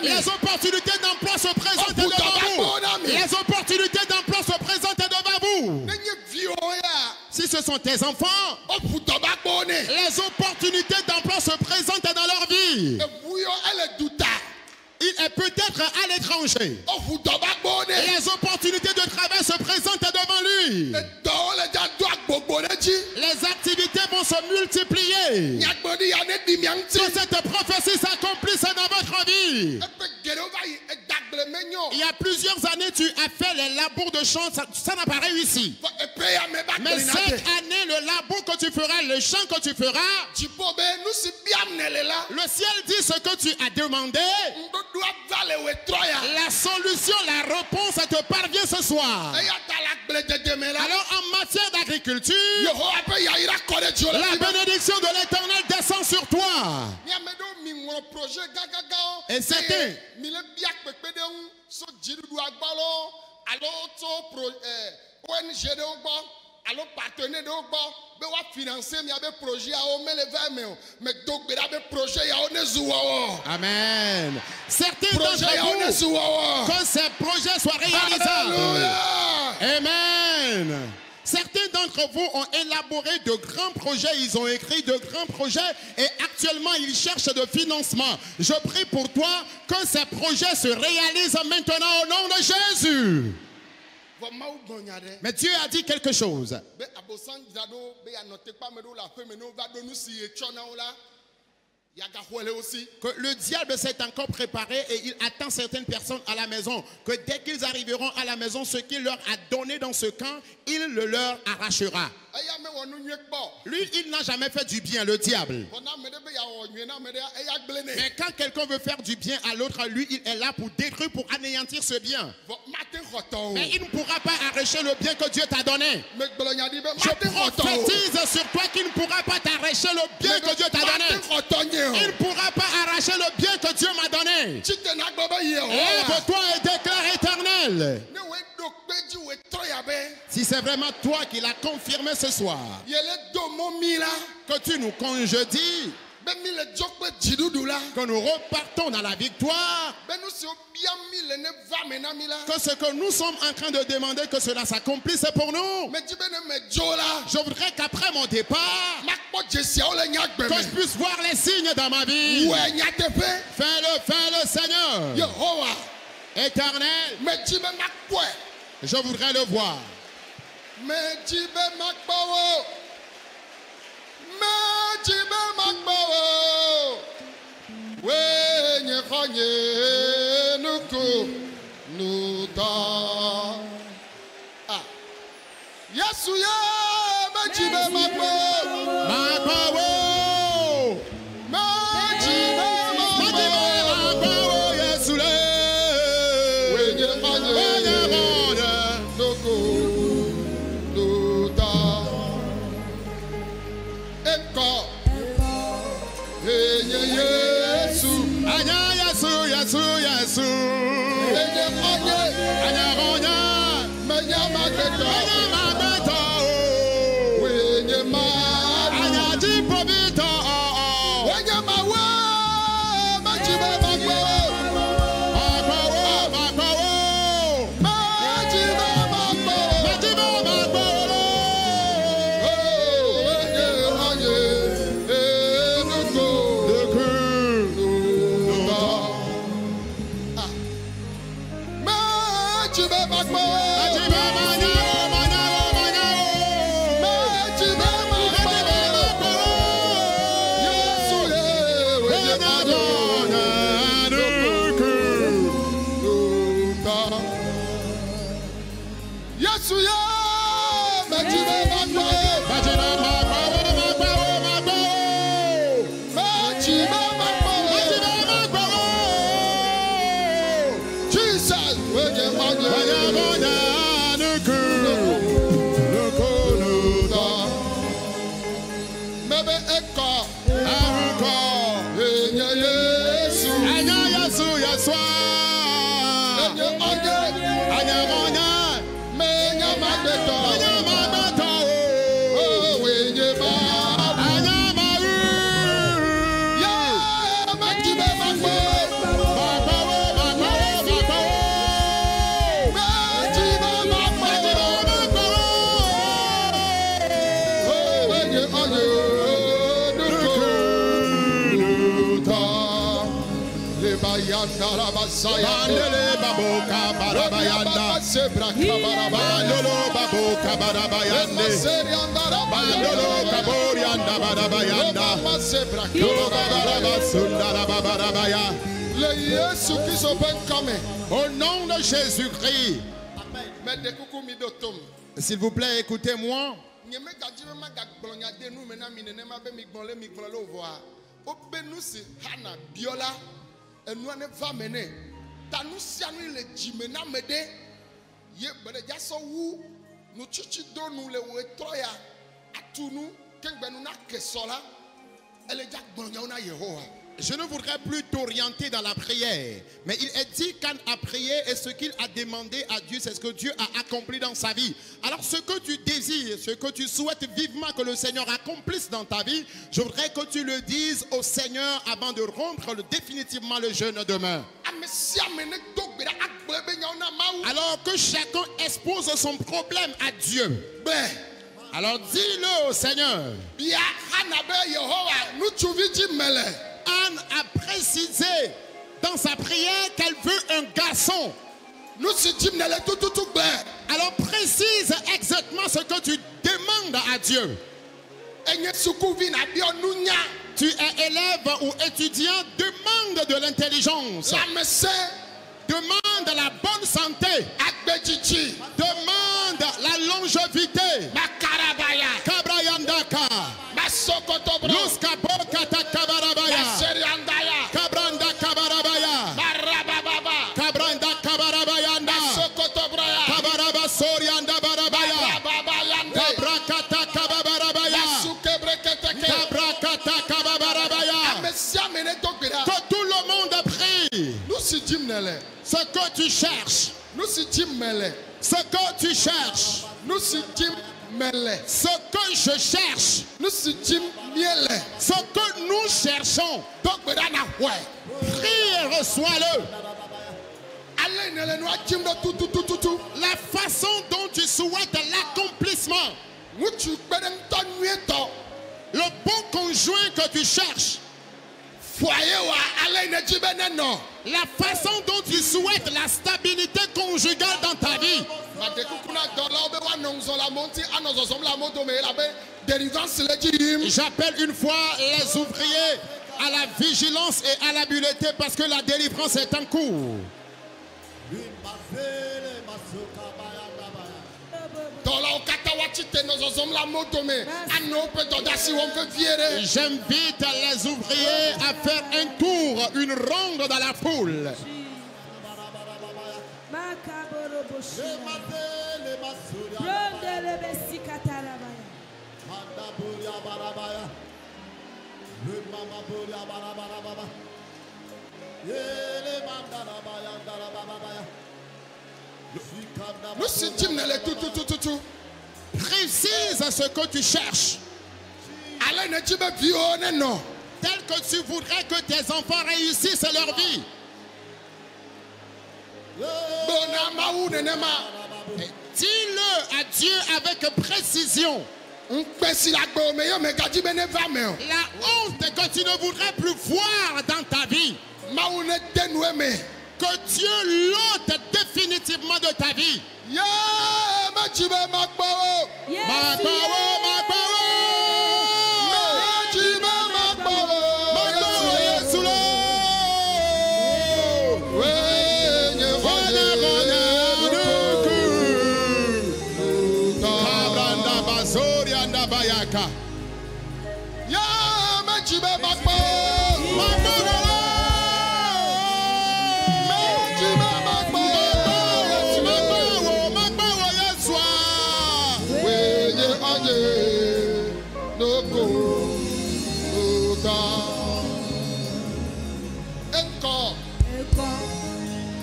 Les opportunités d'emploi se présentent devant vous. Les opportunités d'emploi se présentent devant vous. Si ce sont tes enfants, les opportunités d'emploi se présentent dans leur vie. Il est peut-être à l'étranger. Les opportunités de travail se présentent devant lui. Les activités vont se multiplier. Que cette prophétie s'accomplisse dans votre vie. Il y a plusieurs années, tu as fait les labours de champs, ça n'a pas réussi. Mais cette année, le labour que tu feras, le champ que tu feras, le ciel dit ce que tu as demandé. La solution, la réponse te parvient ce soir. Alors en matière d'agriculture, la bénédiction de l'Éternel descend sur toi. Et certains Amen. Certains d'entre vous, que ces projets soient réalisables. Amen. Certains d'entre vous ont élaboré de grands projets, ils ont écrit de grands projets et actuellement ils cherchent de financement. Je prie pour toi que ces projets se réalisent maintenant au nom de Jésus. Mais Dieu a dit quelque chose. Que le diable s'est encore préparé et il attend certaines personnes à la maison. Que dès qu'ils arriveront à la maison, ce qu'il leur a donné dans ce camp, il le leur arrachera. Lui, il n'a jamais fait du bien, le diable. Mais quand quelqu'un veut faire du bien à l'autre, lui, il est là pour détruire, pour anéantir ce bien. Mais il ne pourra pas arracher le bien que Dieu t'a donné. Je prophétise sur toi qu'il ne pourra pas t'arracher le bien que Dieu t'a donné. Il ne pourra pas arracher le bien que Dieu m'a donné. Lève-toi et déclare éternel. Si c'est vraiment toi qui l'as confirmé ce soir, que tu nous congédies, que nous repartons dans la victoire, que ce que nous sommes en train de demander, que cela s'accomplisse pour nous. Je voudrais qu'après mon départ, que je puisse voir les signes dans ma vie. Fais-le Seigneur. Éternel, je voudrais le voir. Au nom de Jésus-Christ. S'il vous plaît, écoutez-moi. Je ne voudrais plus t'orienter dans la prière, mais il est dit qu'Anne a prié et ce qu'il a demandé à Dieu, c'est ce que Dieu a accompli dans sa vie. Alors ce que tu désires, ce que tu souhaites vivement que le Seigneur accomplisse dans ta vie, je voudrais que tu le dises au Seigneur avant de rompre définitivement le jeûne demain. Alors que chacun expose son problème à Dieu. Alors dis-le au Seigneur. Anne a précisé dans sa prière qu'elle veut un garçon. Alors précise exactement ce que tu demandes à Dieu. Tu es élève ou étudiant, demande de l'intelligence. Demande la bonne santé. Demande la longévité. Kabrayandaka. Luskabokata kabarabaya. Kabranda kabarabaya. Kabranda kabarabayanda. Kabaraba sorianda barabaya. Kabrakata kababarabaya. Kabrakata kababarabaya. Que tout le monde prie. Ce que tu cherches. Ce que tu cherches. Ce que je cherche. Ce que nous cherchons. Prie, reçois-le. La façon dont tu souhaites l'accomplissement. Le bon conjoint que tu cherches. La façon dont tu souhaites la stabilité conjugale dans ta vie. J'appelle une fois les ouvriers à la vigilance et à l'habileté parce que la délivrance est en cours. J'invite les ouvriers à faire un tour, une ronde dans la foule. Précise ce que tu cherches. Tel que tu voudrais que tes enfants réussissent leur vie. Dis-le à Dieu avec précision. La honte que tu ne voudrais plus voir dans ta vie. Que Dieu l'ôte définitivement de ta vie.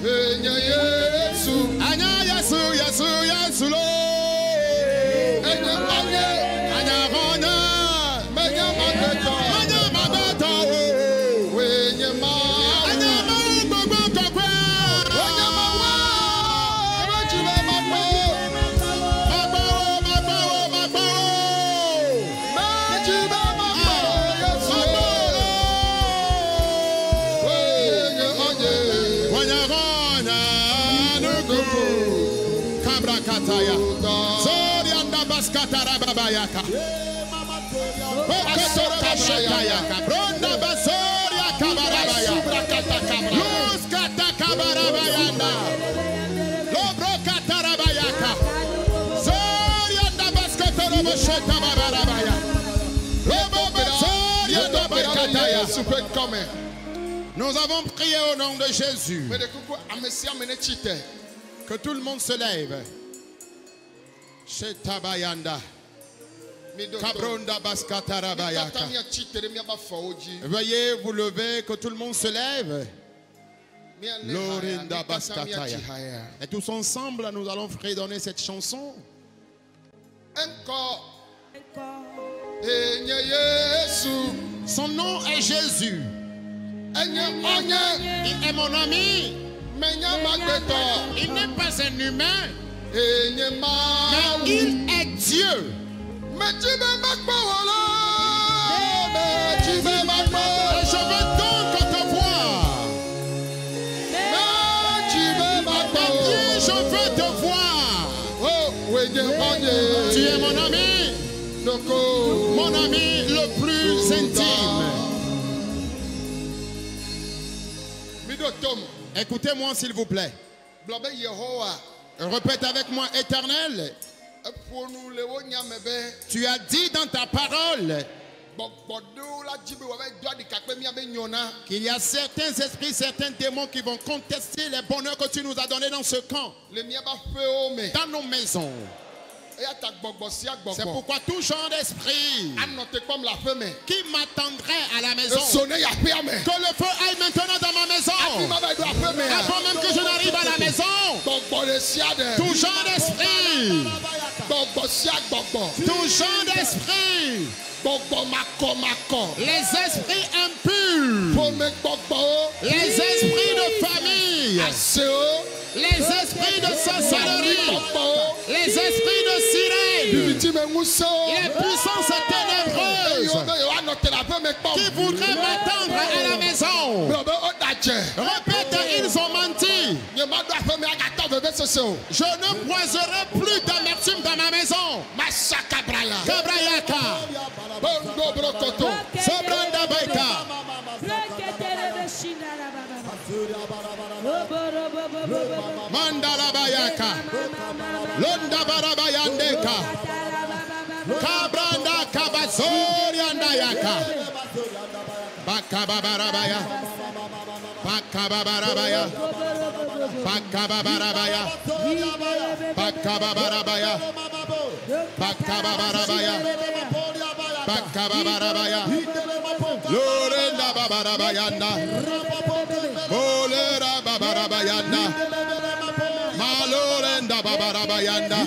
Enya Yesu. Anya Yesu, Yesu, Yesu lo. Enya Anye. Anya Rona. Menya Mabeto. Anya Mabeto. Wenye Ma. Anya Mabeto Kokwe. Wenye Mawa. Ebajibe Mako. Ebajibe Mako. Yesu. Wenye Anye. Anya Rona. Nukuku. Kabra Kataya. Zorianda Baskatara Babayaka. Bronda Basoria Kabarabaya. Luz Kata Kabarabayanda. Lobro Katarabayaka. Zorianda Baskatara Basheta Barabaya. Lobo Basoria Bakataya. Nous avons prié au nom de Jésus. Que tout le monde se lève. Shetabayanda. Kabronda Baskatarabayaka. Veuillez vous lever, que tout le monde se lève. Lorinda Baskataya. Et tous ensemble, nous allons fredonner cette chanson. Son nom est Jésus. Il est mon ami. Il n'est pas un humain, mais il est Dieu. Je veux donc te voir. Je veux te voir. Tu es mon ami. Mon ami le plus intime. Écoutez-moi s'il vous plaît. Répète avec moi, Éternel. Tu as dit dans ta parole qu'il y a certains esprits, certains démons qui vont contester les bonheurs que tu nous as donnés dans ce camp, dans nos maisons. C'est pourquoi tout genre d'esprit qui m'attendrait à la maison, que le feu aille maintenant dans ma maison, avant même que je n'arrive à la maison. Tout genre d'esprit, tout genre d'esprit, les esprits impurs, les esprits de famille, les esprits de sorcellerie, les esprits de sirène, les puissances ténébreuses qui voudraient m'attendre à la maison. Répète, ils ont menti. Je ne boiserai plus d'amertume dans ma maison. Kabrayaka. Sobranda Baika. Mandala Bayaka. Londa Barabayandeka. Kabranda Kabazorianda Yaka. Bakababarabaya. Bakababarabaya. Bakababarabaya. Bakababarabaya. Bakababarabaya. Bakababarabaya. Lorenda Babarabayanda. Bolera Babarabayanda. Malorenda Babarabayanda.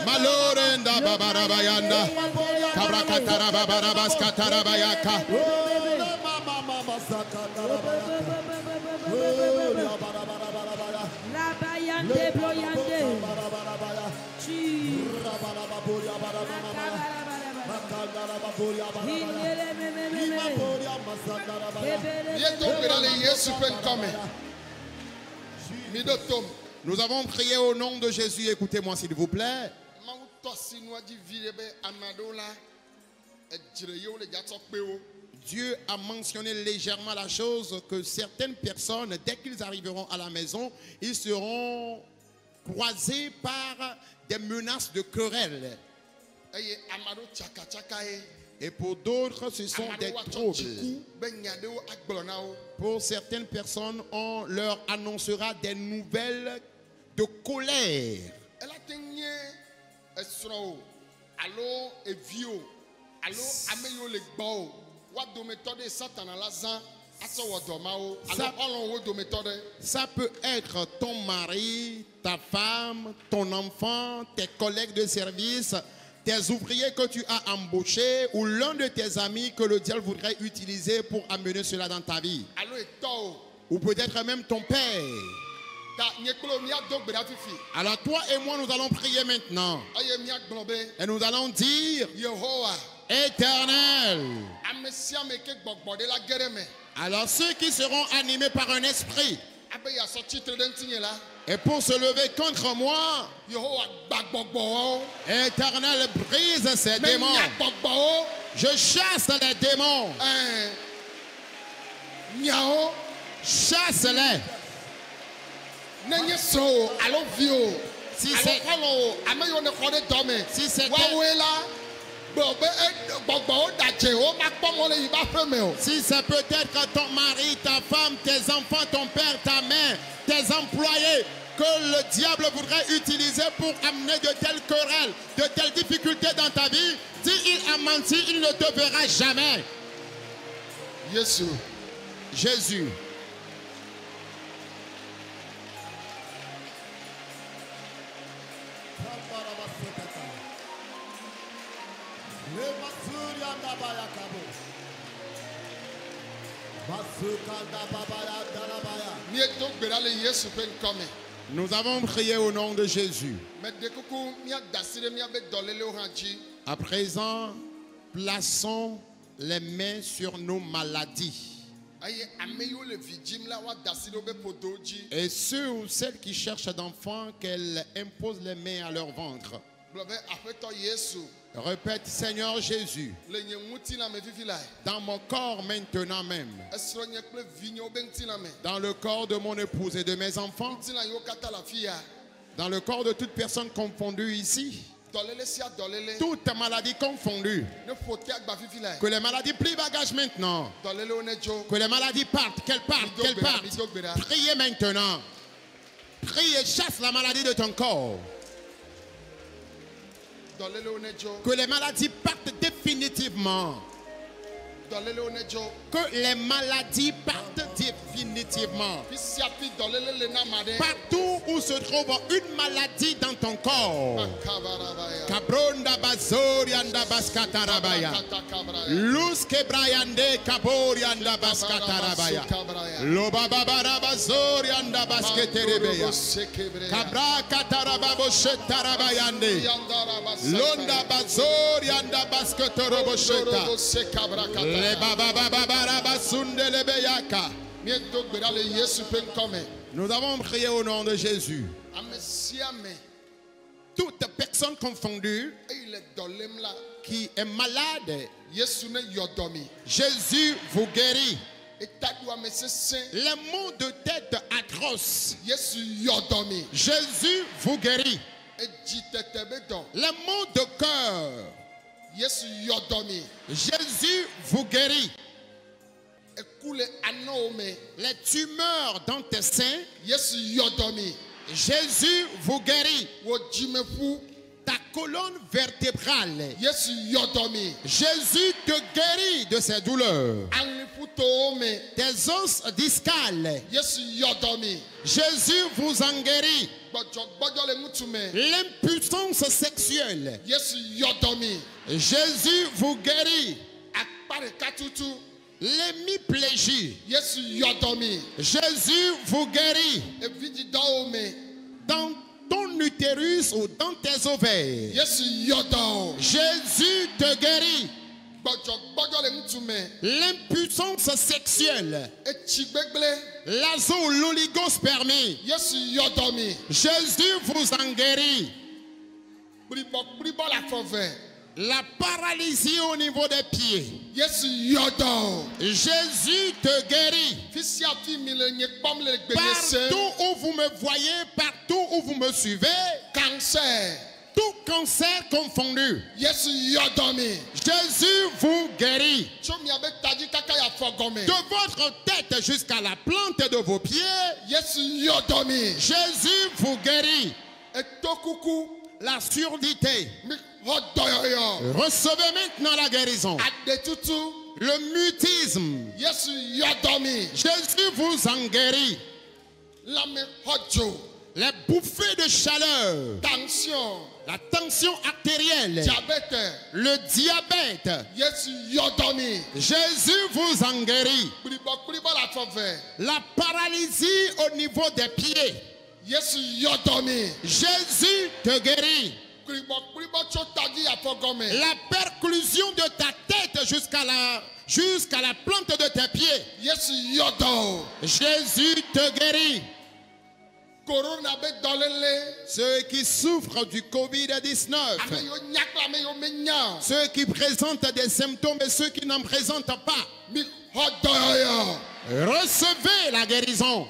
Malorenda Babarabayanda. Kabrakatara Babarabas Katarabayaka. Nous avons prié au nom de Jésus. Écoutez-moi s'il vous plaît. Dieu a mentionné légèrement la chose que certaines personnes, dès qu'ils arriveront à la maison, ils seront croisés par des menaces de querelles. Et pour d'autres, ce sont des troubles. Pour certaines personnes, on leur annoncera des nouvelles de colère. Ça peut être ton mari, ta femme, ton enfant, tes collègues de service, tes ouvriers que tu as embauchés ou l'un de tes amis que le diable voudrait utiliser pour amener cela dans ta vie. Ou peut-être même ton père. Alors toi et moi, nous allons prier maintenant. Et nous allons dire, Éternel. Alors ceux qui seront animés par un esprit et pour se lever contre moi, Éternel, brise ces démons. Je chasse les démons. Chasse-les. Si c'est peut-être ton mari, ta femme, tes enfants, ton père, ta mère, tes employés que le diable voudrait utiliser pour amener de telles querelles, de telles difficultés dans ta vie, s'il a menti, il ne te verra jamais. Jésus. Nous avons prié au nom de Jésus. À présent, plaçons les mains sur nos maladies. Et ceux ou celles qui cherchent d'enfants, qu'elles imposent les mains à leur ventre. Répète, Seigneur Jésus, dans mon corps maintenant même, dans le corps de mon épouse et de mes enfants, dans le corps de toute personne confondue ici, toute maladie confondue, que les maladies plient bagage maintenant, que les maladies partent, qu'elles partent, qu'elles partent. Priez maintenant. Priez, chasse la maladie de ton corps. Que les maladies partent définitivement. Que les maladies partent définitivement. Partout où se trouve une maladie dans ton corps. Kabronda bazorianda baskatarabaya. Luz kebrayande kaborianda baskatarabaya. Lobababara bazorianda basketerebeya. Kabra katarababo shetarabayande. Londa bazorianda basketorobosheta. Nous avons prié au nom de Jésus. Toute personne confondue qui est malade, Jésus vous guérit. Les maux de tête atroces, Jésus vous guérit. Les maux de cœur, Jésus vous guérit. Les tumeurs dans tes seins, Jésus vous guérit. Ta colonne vertébrale, Jésus te guérit de ces douleurs. Tes os discales, Jésus vous en guérit. L'impuissance sexuelle, Jésus vous guérit. L'hémiplégie, Jésus vous guérit. Dans ton utérus ou dans tes ovaires, Jésus te guérit. L'impuissance sexuelle, l'azo ou l'oligospermie, Jésus vous en guérit. La paralysie au niveau des pieds, Jésus te guérit. Partout où vous me voyez, partout où vous me suivez, cancer, tout cancer confondu, Jésus vous guérit. De votre tête jusqu'à la plante de vos pieds, Jésus vous guérit. La surdité, recevez maintenant la guérison. Le mutisme. Yesu yodomi. Jésus vous en guérit. Lame hojo. Les bouffées de chaleur. Tension. La tension artérielle. Diabète. Le diabète. Yesu yodomi. Jésus vous en guérit. La fove. La paralysie au niveau des pieds. Yesu yodomi. Jésus te guérit. La perclusion de ta tête jusqu'à la plante de tes pieds. Jésus te guérit. Ceux qui souffrent du Covid-19, ceux qui présentent des symptômes et ceux qui n'en présentent pas, recevez la guérison.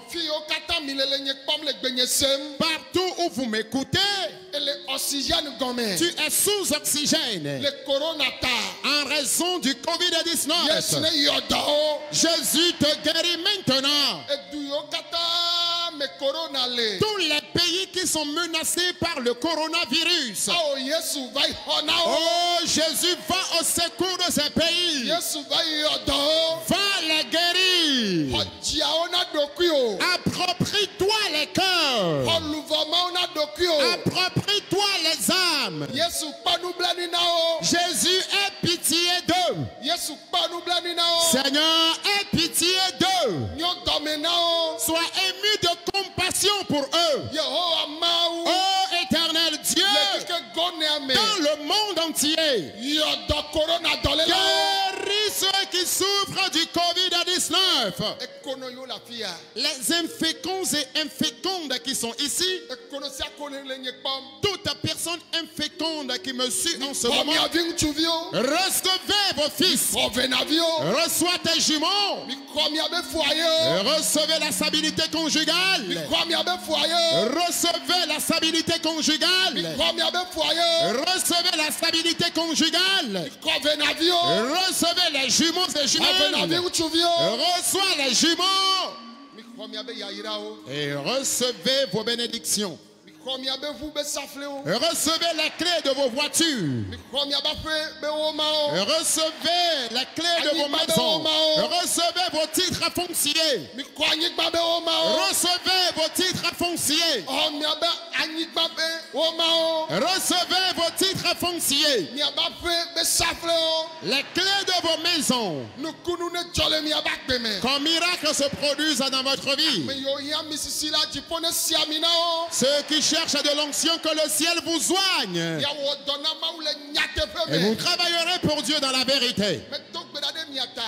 Partout où vous m'écoutez, tu es sous oxygène en raison du Covid-19. Jésus te guérit maintenant. Tous les pays qui sont menacés par le coronavirus. Oh, Jésus va au secours de ces pays. Va les guérir. Approprie-toi les cœurs. Approprie-toi les âmes. Jésus ait pitié d'eux. Seigneur, aie pitié d'eux. Sois ému de compassion pour eux. Oh éternel Dieu, dans le monde entier, guéris ceux qui souffrent du Covid-19. Les inféconds et infécondes qui sont ici, toute personne inféconde qui me suit en ce moment, recevez vos fils. Reçois tes jumeaux. Recevez la stabilité conjugale. Recevez la stabilité conjugale. Recevez la stabilité conjugale. Recevez les jumeaux et jumelles. Reçois les jumeaux. Et recevez vos bénédictions. Recevez les clés de vos voitures. Recevez les clés de vos maisons. Recevez vos titres fonciers. Recevez vos titres fonciers. Recevez vos titres fonciers. Les clés de vos maisons. Qu'un miracle se produise dans votre vie. Ceux qui cherchent de l'onction, que le ciel vous soigne. Et vous travaillerez pour Dieu dans la vérité.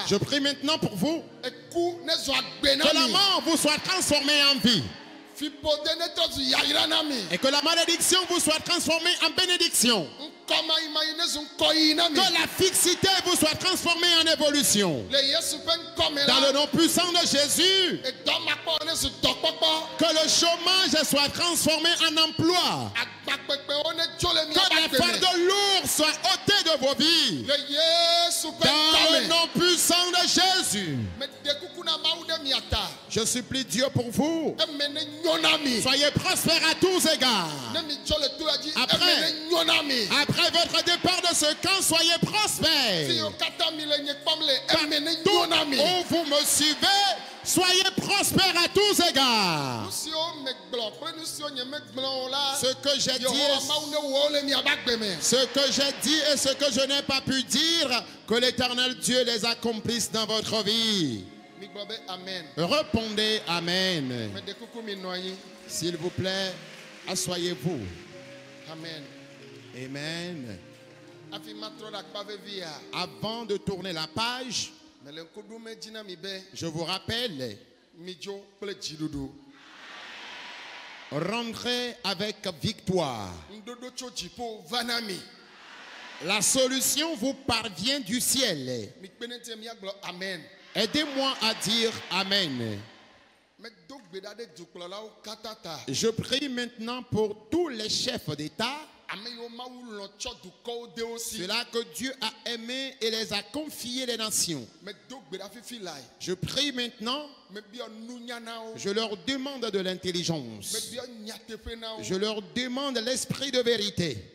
Je prie maintenant pour vous. Que la mort vous soit transformée en vie. Et que la malédiction vous soit transformée en bénédiction. Que la fixité vous soit transformée en évolution. Dans le nom puissant de Jésus. Que le chômage soit transformé en emploi. Que les fardeaux lourds soient ôtés de vos vies. Dans le nom puissant de Jésus. Je supplie Dieu pour vous. Soyez prospères à tous égards. Après votre départ de ce camp, soyez prospères. Partout où vous me suivez, soyez prospères à tous égards. Ce que j'ai dit et ce que je n'ai pas pu dire, que l'Éternel Dieu les accomplisse dans votre vie. Répondez Amen. S'il vous plaît, asseyez-vous. Amen. Amen. Avant de tourner la page, je vous rappelle, rentrez avec victoire. La solution vous parvient du ciel. Aidez-moi à dire Amen. Je prie maintenant pour tous les chefs d'État. Ceux-là que Dieu a aimé et les a confiés les nations. Je prie maintenant. Je leur demande de l'intelligence. Je leur demande l'esprit de vérité.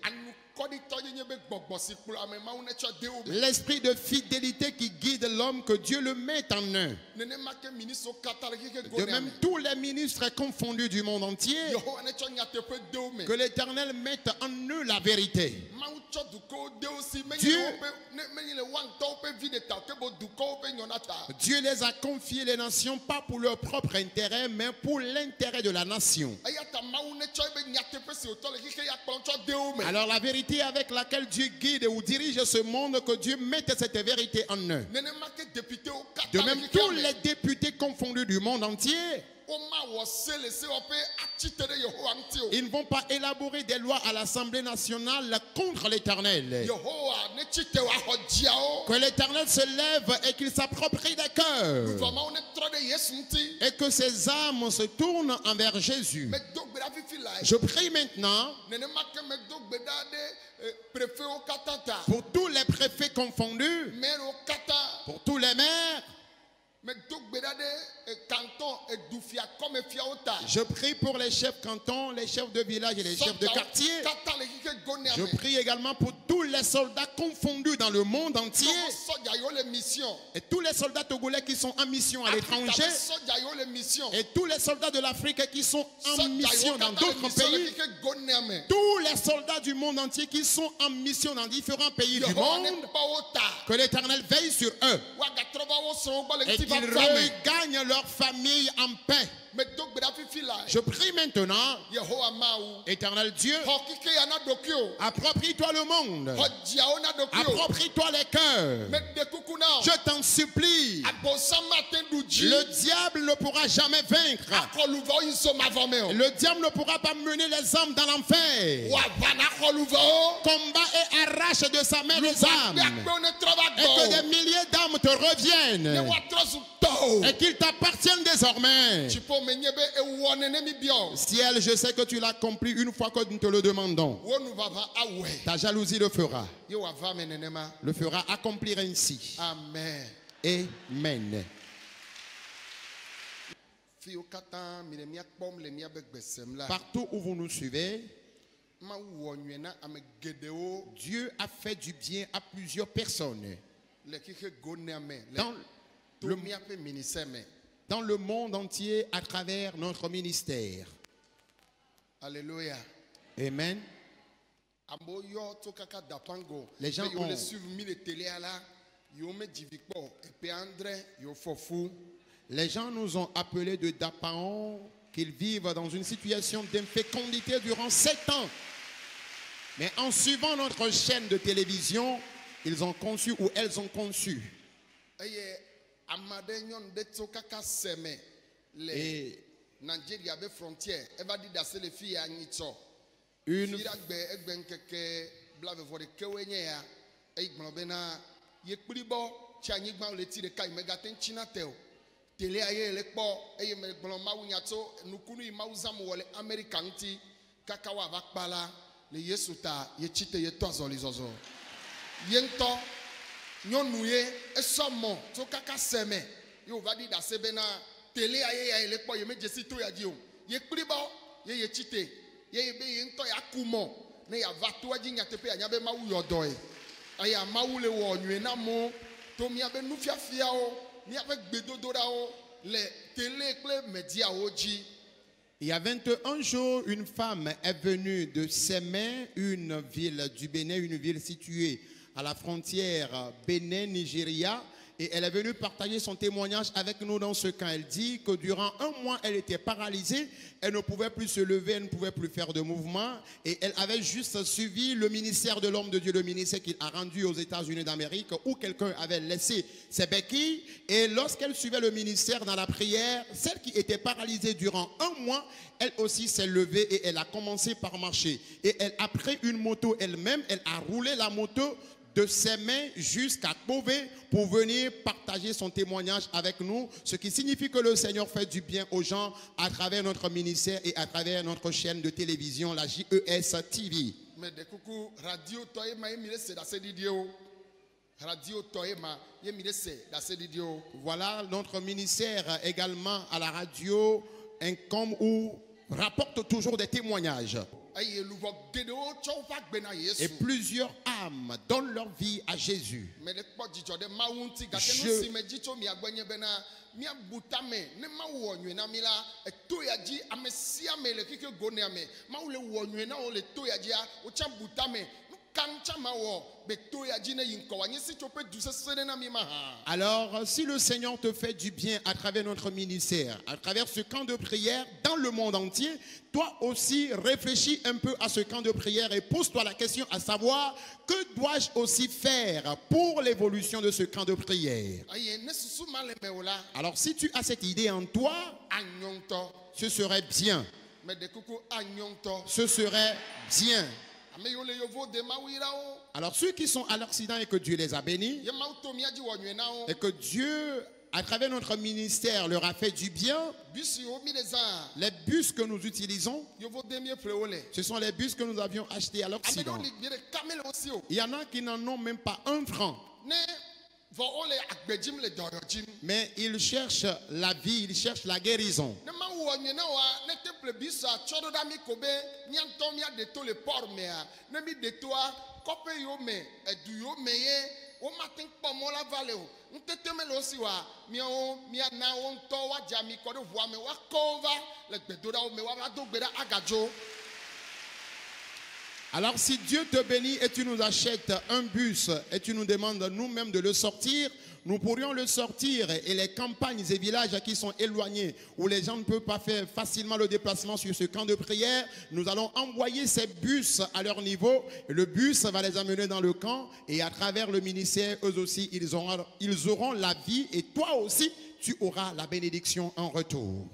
L'esprit de fidélité qui guide l'homme, que Dieu le mette en eux. De même, tous les ministres confondus du monde entier, que l'Éternel mette en eux la vérité. Dieu les a confiés les nations, pas pour leur propre intérêt, mais pour l'intérêt de la nation. Alors la vérité avec laquelle Dieu guide ou dirige ce monde, que Dieu mette cette vérité en eux. De même, tous les députés confondus du monde entier, ils ne vont pas élaborer des lois à l'Assemblée nationale contre l'Éternel. Que l'Éternel se lève et qu'il s'approprie des cœurs. Et que ses âmes se tournent envers Jésus. Je prie maintenant pour tous les préfets confondus, pour tous les maires. Je prie pour les chefs cantons, les chefs de village et les chefs de quartier. Je prie également pour tous les soldats confondus dans le monde entier. Et tous les soldats togolais qui sont en mission à l'étranger. Et tous les soldats de l'Afrique qui sont en mission dans d'autres pays. Tous les soldats du monde entier qui sont en mission dans différents pays du monde. Que l'Éternel veille sur eux. Et qu'ils regagnent leur famille en paix. Je prie maintenant, Éternel Dieu, approprie-toi le monde, approprie-toi les cœurs. Je t'en supplie, le diable ne pourra jamais vaincre. Le diable ne pourra pas mener les âmes dans l'enfer. Combat et arrache de sa main les âmes. Et que des milliers d'âmes te reviennent. Et qu'ils t'appartiennent désormais. Ciel, je sais que tu l'accomplis une fois que nous te le demandons. Ta jalousie le fera. Le fera accomplir ainsi. Amen. Amen. Partout où vous nous suivez, Dieu a fait du bien à plusieurs personnes. Dans le monde entier à travers notre ministère. Alléluia. Amen. Les gens ont... Les gens nous ont appelés de Dapaon, qu'ils vivent dans une situation d'infécondité durant 7 ans. Mais en suivant notre chaîne de télévision, ils ont conçu ou elles ont conçu. Et nyɔnuye esɔmɔ tso kaka sɛmɛ ye wòva ɖi ɖase bena tele aye ya le kpɔ ye me dzesi to ya dzi o ye kpli bɔ ye tsite ye be ye ŋutɔ ya ku mɔ ne ya va to edzi nyateƒe ya nya be mawu yɔ dɔe eye mawu le wɔ nyuie na mo to miabe nufiafiawo miabe gbedodoɖawo le tele kple mediawo dzi. Il y a 21 jours, une femme est venue de Sémé, une ville du Bénin, une ville située à la frontière Bénin-Nigeria, et elle est venue partager son témoignage avec nous dans ce camp. Elle dit que durant 1 mois, elle était paralysée, elle ne pouvait plus se lever, elle ne pouvait plus faire de mouvement, et elle avait juste suivi le ministère de l'homme de Dieu, le ministère qu'il a rendu aux États-Unis d'Amérique, où quelqu'un avait laissé ses béquilles, et lorsqu'elle suivait le ministère dans la prière, celle qui était paralysée durant 1 mois, elle aussi s'est levée et elle a commencé par marcher. Et elle a pris une moto elle-même, elle a roulé la moto de ses mains jusqu'à Beauvais pour venir partager son témoignage avec nous, ce qui signifie que le Seigneur fait du bien aux gens à travers notre ministère et à travers notre chaîne de télévision, la JES TV. Mais de coucou, radio toyema yemile se da sedidio. Radio toyema yemile se da sedidio. Voilà notre ministère également à la radio, incombe ou rapporte toujours des témoignages. Et plusieurs âmes donnent leur vie à Jésus. Alors, si le Seigneur te fait du bien à travers notre ministère, à travers ce camp de prière dans le monde entier, toi aussi réfléchis un peu à ce camp de prière et pose-toi la question à savoir, que dois-je aussi faire pour l'évolution de ce camp de prière? Alors, si tu as cette idée en toi, ce serait bien. Ce serait bien. Alors ceux qui sont à l'accident et que Dieu les a bénis, et que Dieu, à travers notre ministère, leur a fait du bien, les bus que nous utilisons, ce sont les bus que nous avions achetés à l'Occident. Il y en a qui n'en ont même pas un franc. Mais ils cherchent la vie, ils cherchent la guérison. Alors si Dieu te bénit et tu nous achètes un bus et tu nous demandes nous-mêmes de le sortir, nous pourrions le sortir, et les campagnes et villages qui sont éloignés, où les gens ne peuvent pas faire facilement le déplacement sur ce camp de prière, nous allons envoyer ces bus à leur niveau. Le bus va les amener dans le camp, et à travers le ministère, eux aussi, ils auront la vie, et toi aussi, tu auras la bénédiction en retour.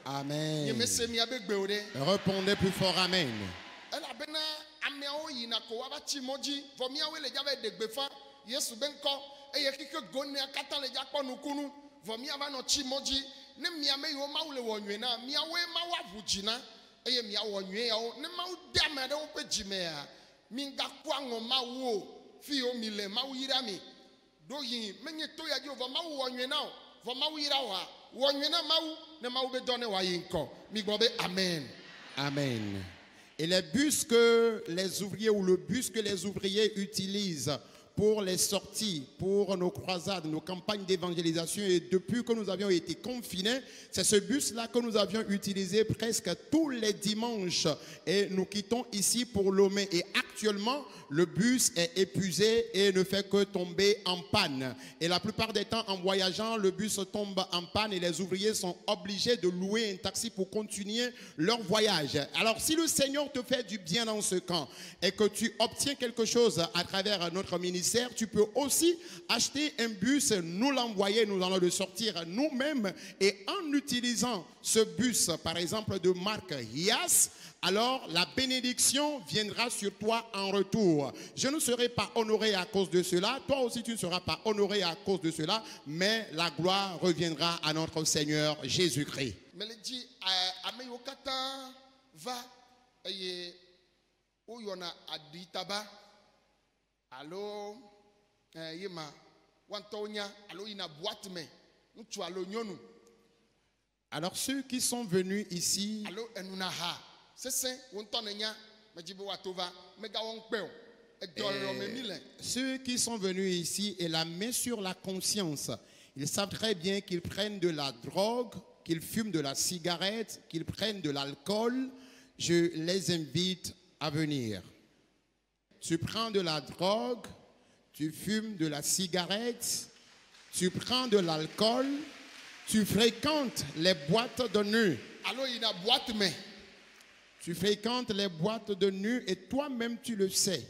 Amen. Répondez plus fort, amen. Amen. Et les bus que les ouvriers ou le bus que les ouvriers utilisent pour les sorties, pour nos croisades, nos campagnes d'évangélisation, et depuis que nous avions été confinés, c'est ce bus-là que nous avions utilisé presque tous les dimanches, et nous quittons ici pour Lomé, et actuellement le bus est épuisé et ne fait que tomber en panne, et la plupart des temps en voyageant le bus tombe en panne et les ouvriers sont obligés de louer un taxi pour continuer leur voyage. Alors si le Seigneur te fait du bien dans ce camp et que tu obtiens quelque chose à travers notre ministère, tu peux aussi acheter un bus, nous l'envoyer, nous allons le sortir nous-mêmes, et en utilisant ce bus, par exemple de marque Hias, alors la bénédiction viendra sur toi en retour. Je ne serai pas honoré à cause de cela, toi aussi tu ne seras pas honoré à cause de cela, mais la gloire reviendra à notre Seigneur Jésus-Christ. Allô, yema, wantonya, allô ina boîte me, nutu allô nyonu. Alors ceux qui sont venus ici, allô enunaha, c'est wontonenya, majibo watova, mega wonkpeo, ceux qui sont venus ici et la main sur la conscience, ils savent très bien qu'ils prennent de la drogue, qu'ils fument de la cigarette, qu'ils prennent de l'alcool. Je les invite à venir. Tu prends de la drogue, tu fumes de la cigarette, tu prends de l'alcool, tu fréquentes les boîtes de nuit. Alors il y a boîte mais Tu fréquentes les boîtes de nuit et toi-même tu le sais.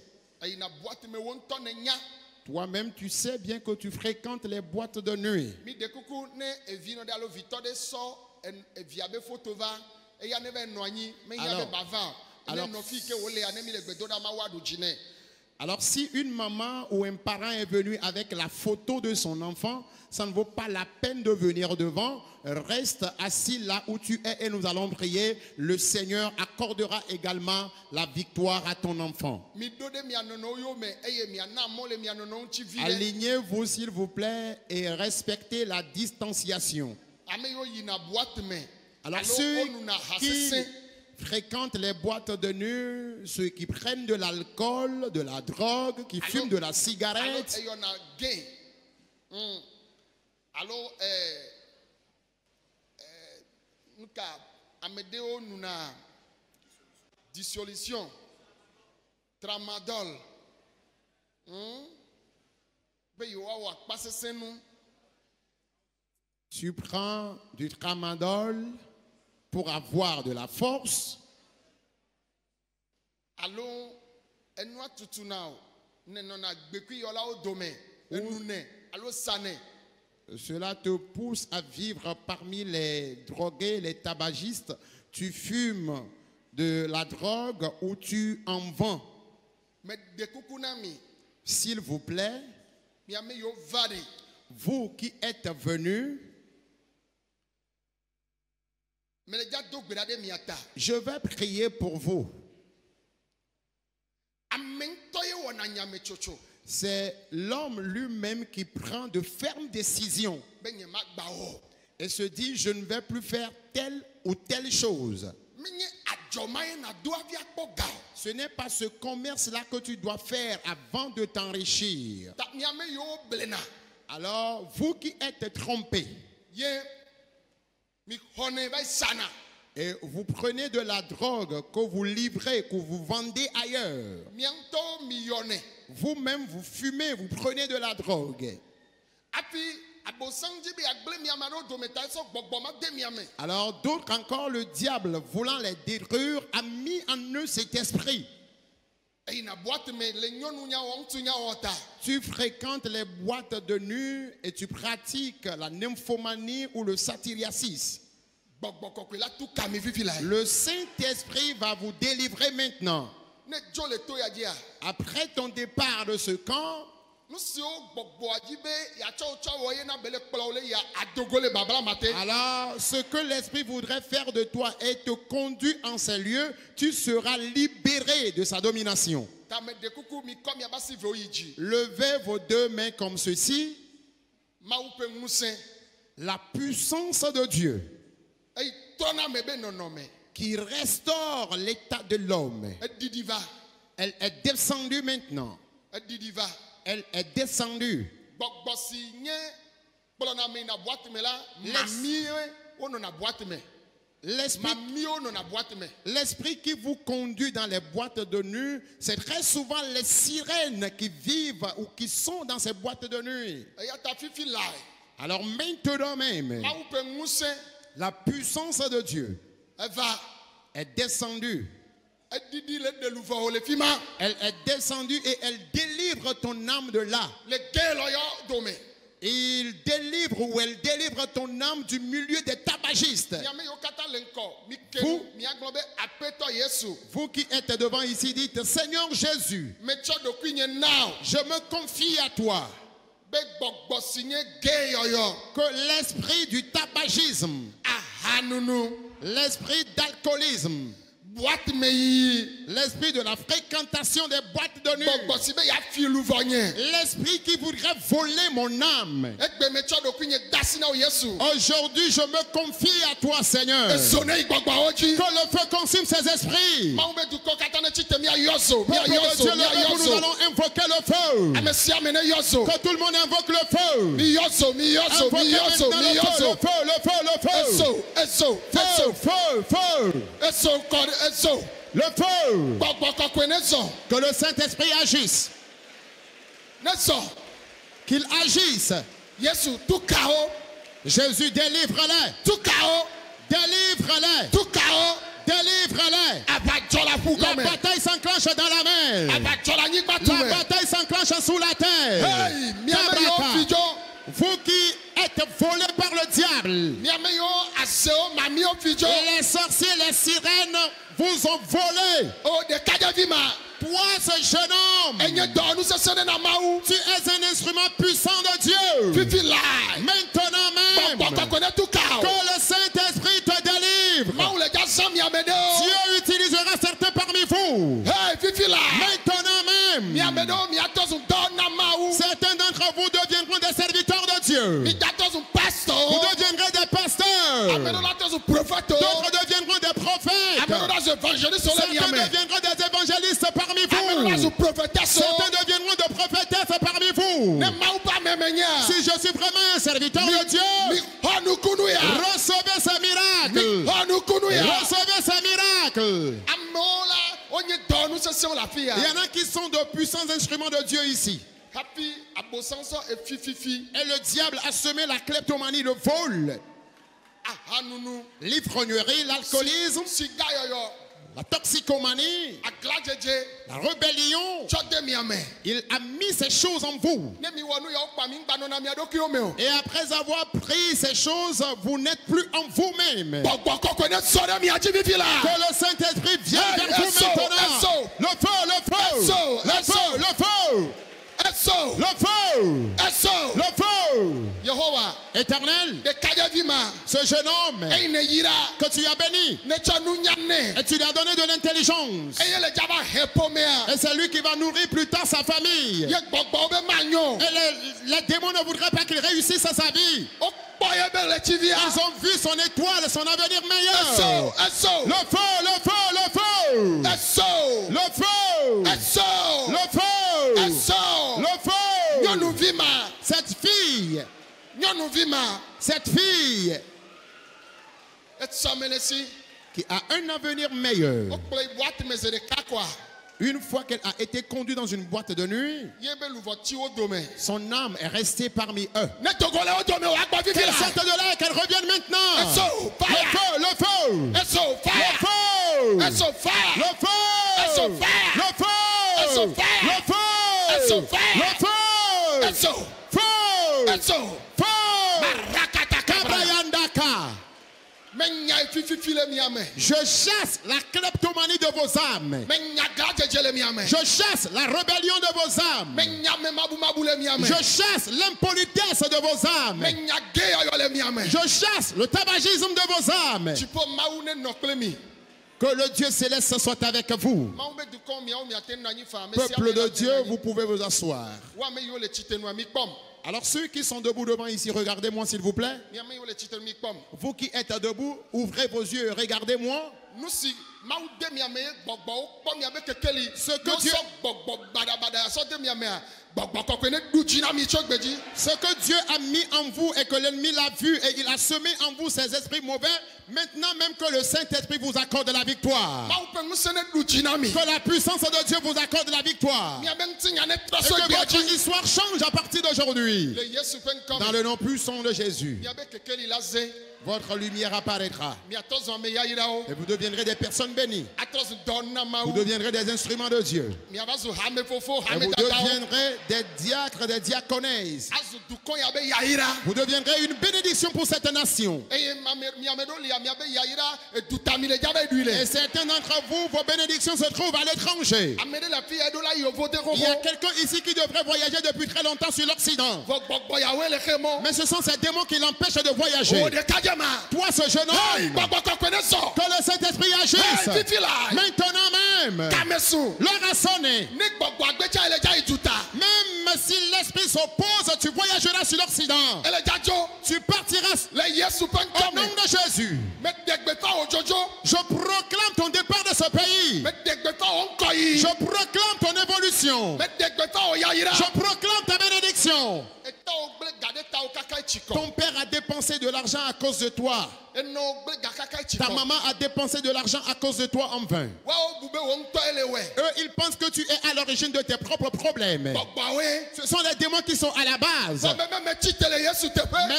Toi-même tu sais bien que tu fréquentes les boîtes de nuit. Alors si une maman ou un parent est venu avec la photo de son enfant, ça ne vaut pas la peine de venir devant. Reste assis là où tu es et nous allons prier. Le Seigneur accordera également la victoire à ton enfant. Alignez-vous s'il vous plaît et respectez la distanciation. Alors ceux qui fréquentent les boîtes de nuit, ceux qui prennent de l'alcool, de la drogue, qui fument de la cigarette. Alors, Amédéo nous a dissolution, tramadol, tu prends du tramadol pour avoir de la force. Allô, enoi tutunao, nenona gbekui yola o dome, enune, allô sané. Cela te pousse à vivre parmi les drogués, les tabagistes. Tu fumes de la drogue ou tu en vends. S'il vous plaît, vous qui êtes venus, je vais prier pour vous. C'est l'homme lui-même qui prend de fermes décisions et se dit, je ne vais plus faire telle ou telle chose. Ce n'est pas ce commerce-là que tu dois faire avant de t'enrichir. Alors, vous qui êtes trompés, et vous prenez de la drogue que vous livrez, que vous vendez ailleurs. Vous-même, vous fumez, vous prenez de la drogue. Alors d'autres encore, le diable, voulant les détruire, a mis en eux cet esprit. Tu fréquentes les boîtes de nuit et tu pratiques la nymphomanie ou le satyriasis. Le Saint-Esprit va vous délivrer maintenant. Après ton départ de ce camp, alors ce que l'Esprit voudrait faire de toi est te conduire en ces lieux, tu seras libéré de sa domination. Levez vos deux mains comme ceci. La puissance de Dieu qui restaure l'état de l'homme, elle est descendue maintenant. Elle est descendue. L'esprit qui vous conduit dans les boîtes de nuit, c'est très souvent les sirènes qui vivent ou qui sont dans ces boîtes de nuit. Alors maintenant même, la puissance de Dieu est descendue. Elle est descendue et elle délivre ton âme de là. Il délivre ou elle délivre ton âme du milieu des tabagistes. Vous qui êtes devant ici, dites, Seigneur Jésus, je me confie à toi. Que l'esprit du tabagisme, l'esprit d'alcoolisme, l'esprit de la fréquentation des boîtes de nuit, l'esprit qui voudrait voler mon âme, aujourd'hui je me confie à toi, Seigneur. Que le feu consume ces esprits. Peuple de Dieu, nous allons invoquer le feu. Que tout le monde invoque le feu. Le feu. Que le Saint-Esprit agisse. Qu'il agisse. Jésus, délivre-les. Délivre-les. Délivre-les. La bataille s'enclenche dans la mer. La bataille s'enclenche sous la terre. Vous qui êtes volés par le diable. Les sorciers, les sirènes vous ont volé. Toi, ce jeune homme, tu es un instrument puissant de Dieu. Maintenant même, que le Saint-Esprit te délivre. Dieu utilisera certains parmi vous. Maintenant même, certains d'entre vous deviendront des serviteurs de Dieu. Vous deviendrez des pasteurs. D'autres deviendront des prophètes. Certains deviendront des évangélistes parmi vous. Certains deviendront des prophétesses parmi vous. Si je suis vraiment un serviteur de Dieu, recevez ce miracle. Recevez ce miracle. Il y en a qui sont de puissants instruments de Dieu ici. Et le diable a semé la kleptomanie, le vol, l'ivrognerie, l'alcoolisme, la toxicomanie, la rébellion. Il a mis ces choses en vous. Et après avoir pris ces choses, vous n'êtes plus en vous-même. Que le Saint-Esprit vienne vers vous maintenant. Le feu, le feu, le feu, le feu. Le feu! Le feu! Éternel, ce jeune homme que tu as béni et tu lui as donné de l'intelligence, et c'est lui qui va nourrir plus tard sa famille, et les démons ne voudraient pas qu'il réussisse à sa vie. Ils ont vu son étoile, son avenir meilleur. Le feu, le feu, le feu. Le feu. Le feu. Le feu. Cette fille qui a un avenir meilleur, une fois qu'elle a été conduite dans une boîte de nuit, son âme est restée parmi eux. Qu'elle sorte de là et qu'elle revienne maintenant. Le feu, le feu. Le feu. Le feu. Le feu. Le feu. Le feu. Feu. Kabayandaka. Je chasse la kleptomanie de vos âmes. Je chasse la rébellion de vos âmes. Je chasse l'impolitesse de vos âmes. Je chasse le tabagisme de vos âmes. Que le Dieu céleste soit avec vous. Peuple de Dieu, vous pouvez vous asseoir. Alors ceux qui sont debout devant ici, regardez-moi s'il vous plaît. Vous qui êtes debout, ouvrez vos yeux et regardez-moi. Ce que Dieu a mis en vous et que l'ennemi l'a vu et il a semé en vous ces esprits mauvais, maintenant même que le Saint-Esprit vous accorde la victoire. Que la puissance de Dieu vous accorde la victoire. Et que votre histoire change à partir d'aujourd'hui. Dans le nom puissant de Jésus. Votre lumière apparaîtra. Et vous deviendrez des personnes bénies. Vous deviendrez des instruments de Dieu. Et vous deviendrez des diacres, des diaconesses. Vous deviendrez une bénédiction pour cette nation. Et certains d'entre vous, vos bénédictions se trouvent à l'étranger. Il y a quelqu'un ici qui devrait voyager depuis très longtemps sur l'Occident. Mais ce sont ces démons qui l'empêchent de voyager. Toi, ce jeune homme, que le Saint-Esprit agisse maintenant même. L'heure a sonné. Même si l'Esprit s'oppose, tu voyageras sur l'Occident. Tu partiras au nom de Jésus. Je proclame ton départ de ce pays. Je proclame ton évolution. Je proclame ta bénédiction. Ton père a dépensé de l'argent à cause de toi. Ta maman a dépensé de l'argent à cause de toi en vain. Eux, ils pensent que tu es à l'origine de tes propres problèmes. Ce sont les démons qui sont à la base. Mais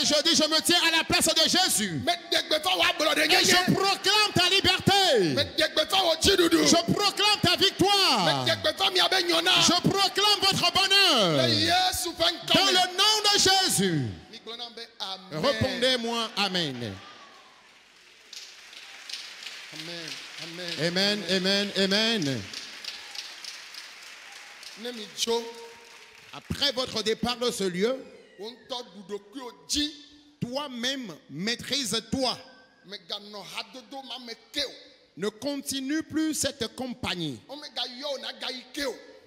je dis, je me tiens à la place de Jésus. Et je proclame ta liberté. Je proclame ta victoire. Je proclame votre bonheur. Dans le nom de Jésus. Répondez-moi Amen. Amen, amen, amen. Après votre départ de ce lieu, toi-même maîtrise-toi. Ne continue plus cette compagnie.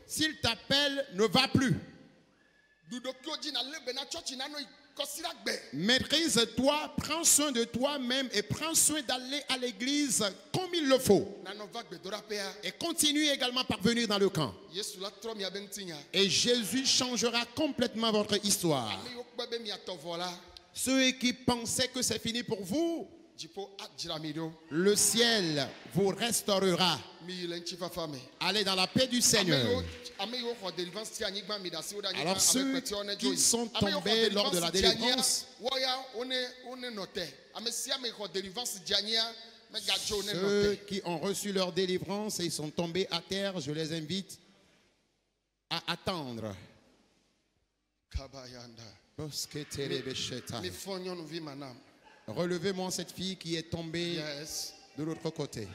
S'il t'appelle, ne va plus. Maîtrise-toi, prends soin de toi-même et prends soin d'aller à l'église comme il le faut. Et continue également par venir dans le camp. Et Jésus changera complètement votre histoire. Ceux qui pensaient que c'est fini pour vous, le ciel vous restaurera. Allez dans la paix du Seigneur. Alors ceux qui sont tombés lors de la délivrance, ceux qui ont reçu leur délivrance et ils sont tombés à terre, je les invite à attendre. Relevez-moi cette fille qui est tombée de l'autre côté.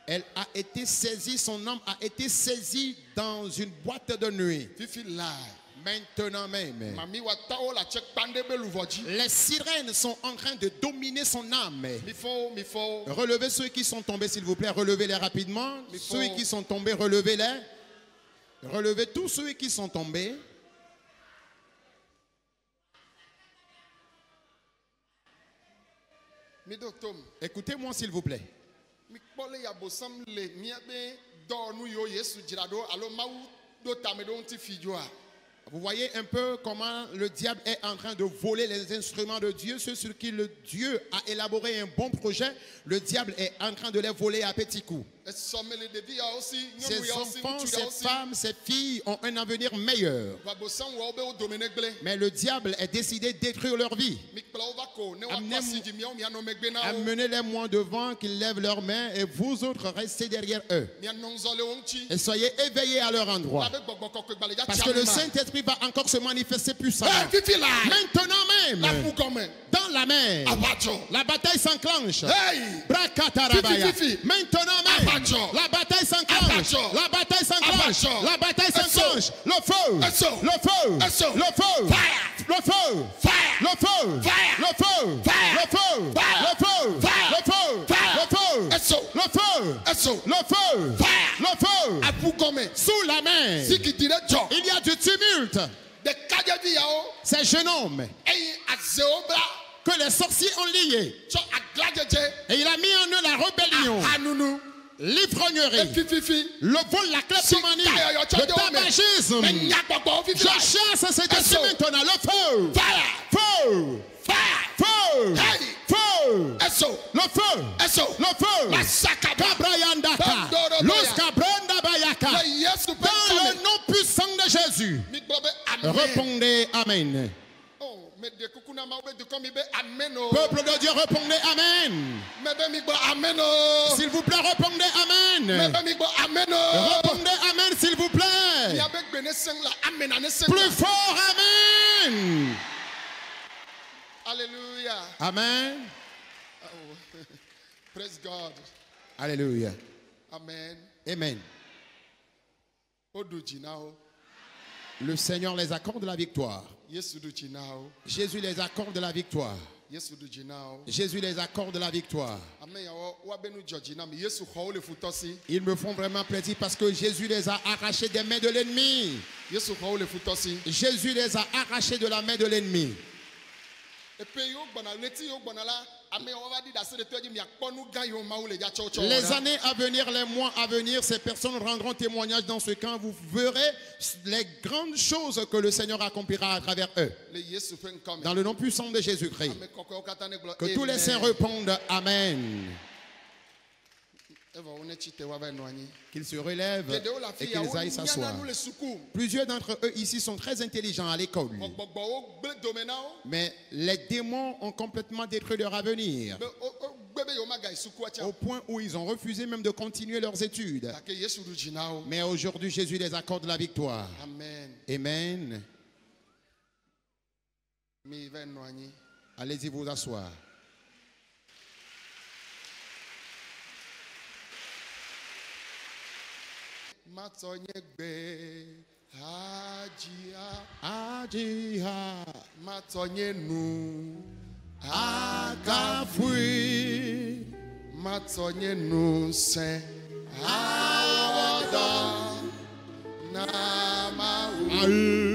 Elle a été saisie, son âme a été saisie dans une boîte de nuit. Maintenant même, les sirènes sont en train de dominer son âme. Relevez ceux qui sont tombés, s'il vous plaît. Relevez-les rapidement. Ceux qui sont tombés, relevez-les. Relevez tous ceux qui sont tombés. Écoutez-moi, s'il vous plaît. Vous voyez un peu comment le diable est en train de voler les instruments de Dieu, ceux sur qui le Dieu a élaboré un bon projet, le diable est en train de les voler à petits coups. Ces enfants, ces femmes, ces filles ont un avenir meilleur. Mais le diable est décidé de détruire leur vie. Amenez-les-moi devant, qu'ils lèvent leurs mains et vous autres restez derrière eux. Et soyez éveillés à leur endroit. Parce que le Saint-Esprit va encore se manifester puissamment. Maintenant même, dans la mer, la bataille s'enclenche. Maintenant même, la bataille s'enclenche. La bataille s'enclenche. La bataille s'enclenche. Le feu. Le feu. Le feu. Le feu. Le feu. Le feu. Le feu. Le feu. Le feu. Le feu. Le feu. Le feu. Le feu. Sous la mer, il y a du tumulte. Ces jeunes hommes que les sorciers ont liés. Et il a mis en eux la rébellion, l'ivrognerie, le vol, la kleptomanie, le tabagisme. Je chasse cet esprit maintenant. Le feu. Feu. Feu. Feu. Le feu. Le feu. Kabrayandaka. Los Kabranda Bayaka. Dans le nom puissant de Jésus. Répondez Amen. Peuple de Dieu, répondez Amen. S'il vous plaît, répondez Amen. Répondez Amen, s'il vous plaît. Plus fort, Amen. Alléluia. Amen. Oh. Praise God. Alléluia. Amen. Amen. Le Seigneur les accorde la victoire. Jésus les accorde la victoire. Jésus les accorde la victoire. Ils me font vraiment plaisir parce que Jésus les a arrachés des mains de l'ennemi. Jésus les a arrachés de la main de l'ennemi. Les années à venir, les mois à venir, ces personnes rendront témoignage dans ce camp. Vous verrez les grandes choses que le Seigneur accomplira à travers eux. Dans le nom puissant de Jésus-Christ. Que tous les saints répondent Amen. Qu'ils se relèvent et qu'ils aillent s'asseoir. Plusieurs d'entre eux ici sont très intelligents à l'école. Mais les démons ont complètement détruit leur avenir. Au point où ils ont refusé même de continuer leurs études. Mais aujourd'hui, Jésus les accorde la victoire. Amen. Allez-y vous asseoir. Ajia Matonye nu Akafui Matonye nu se Awada Nama Aïe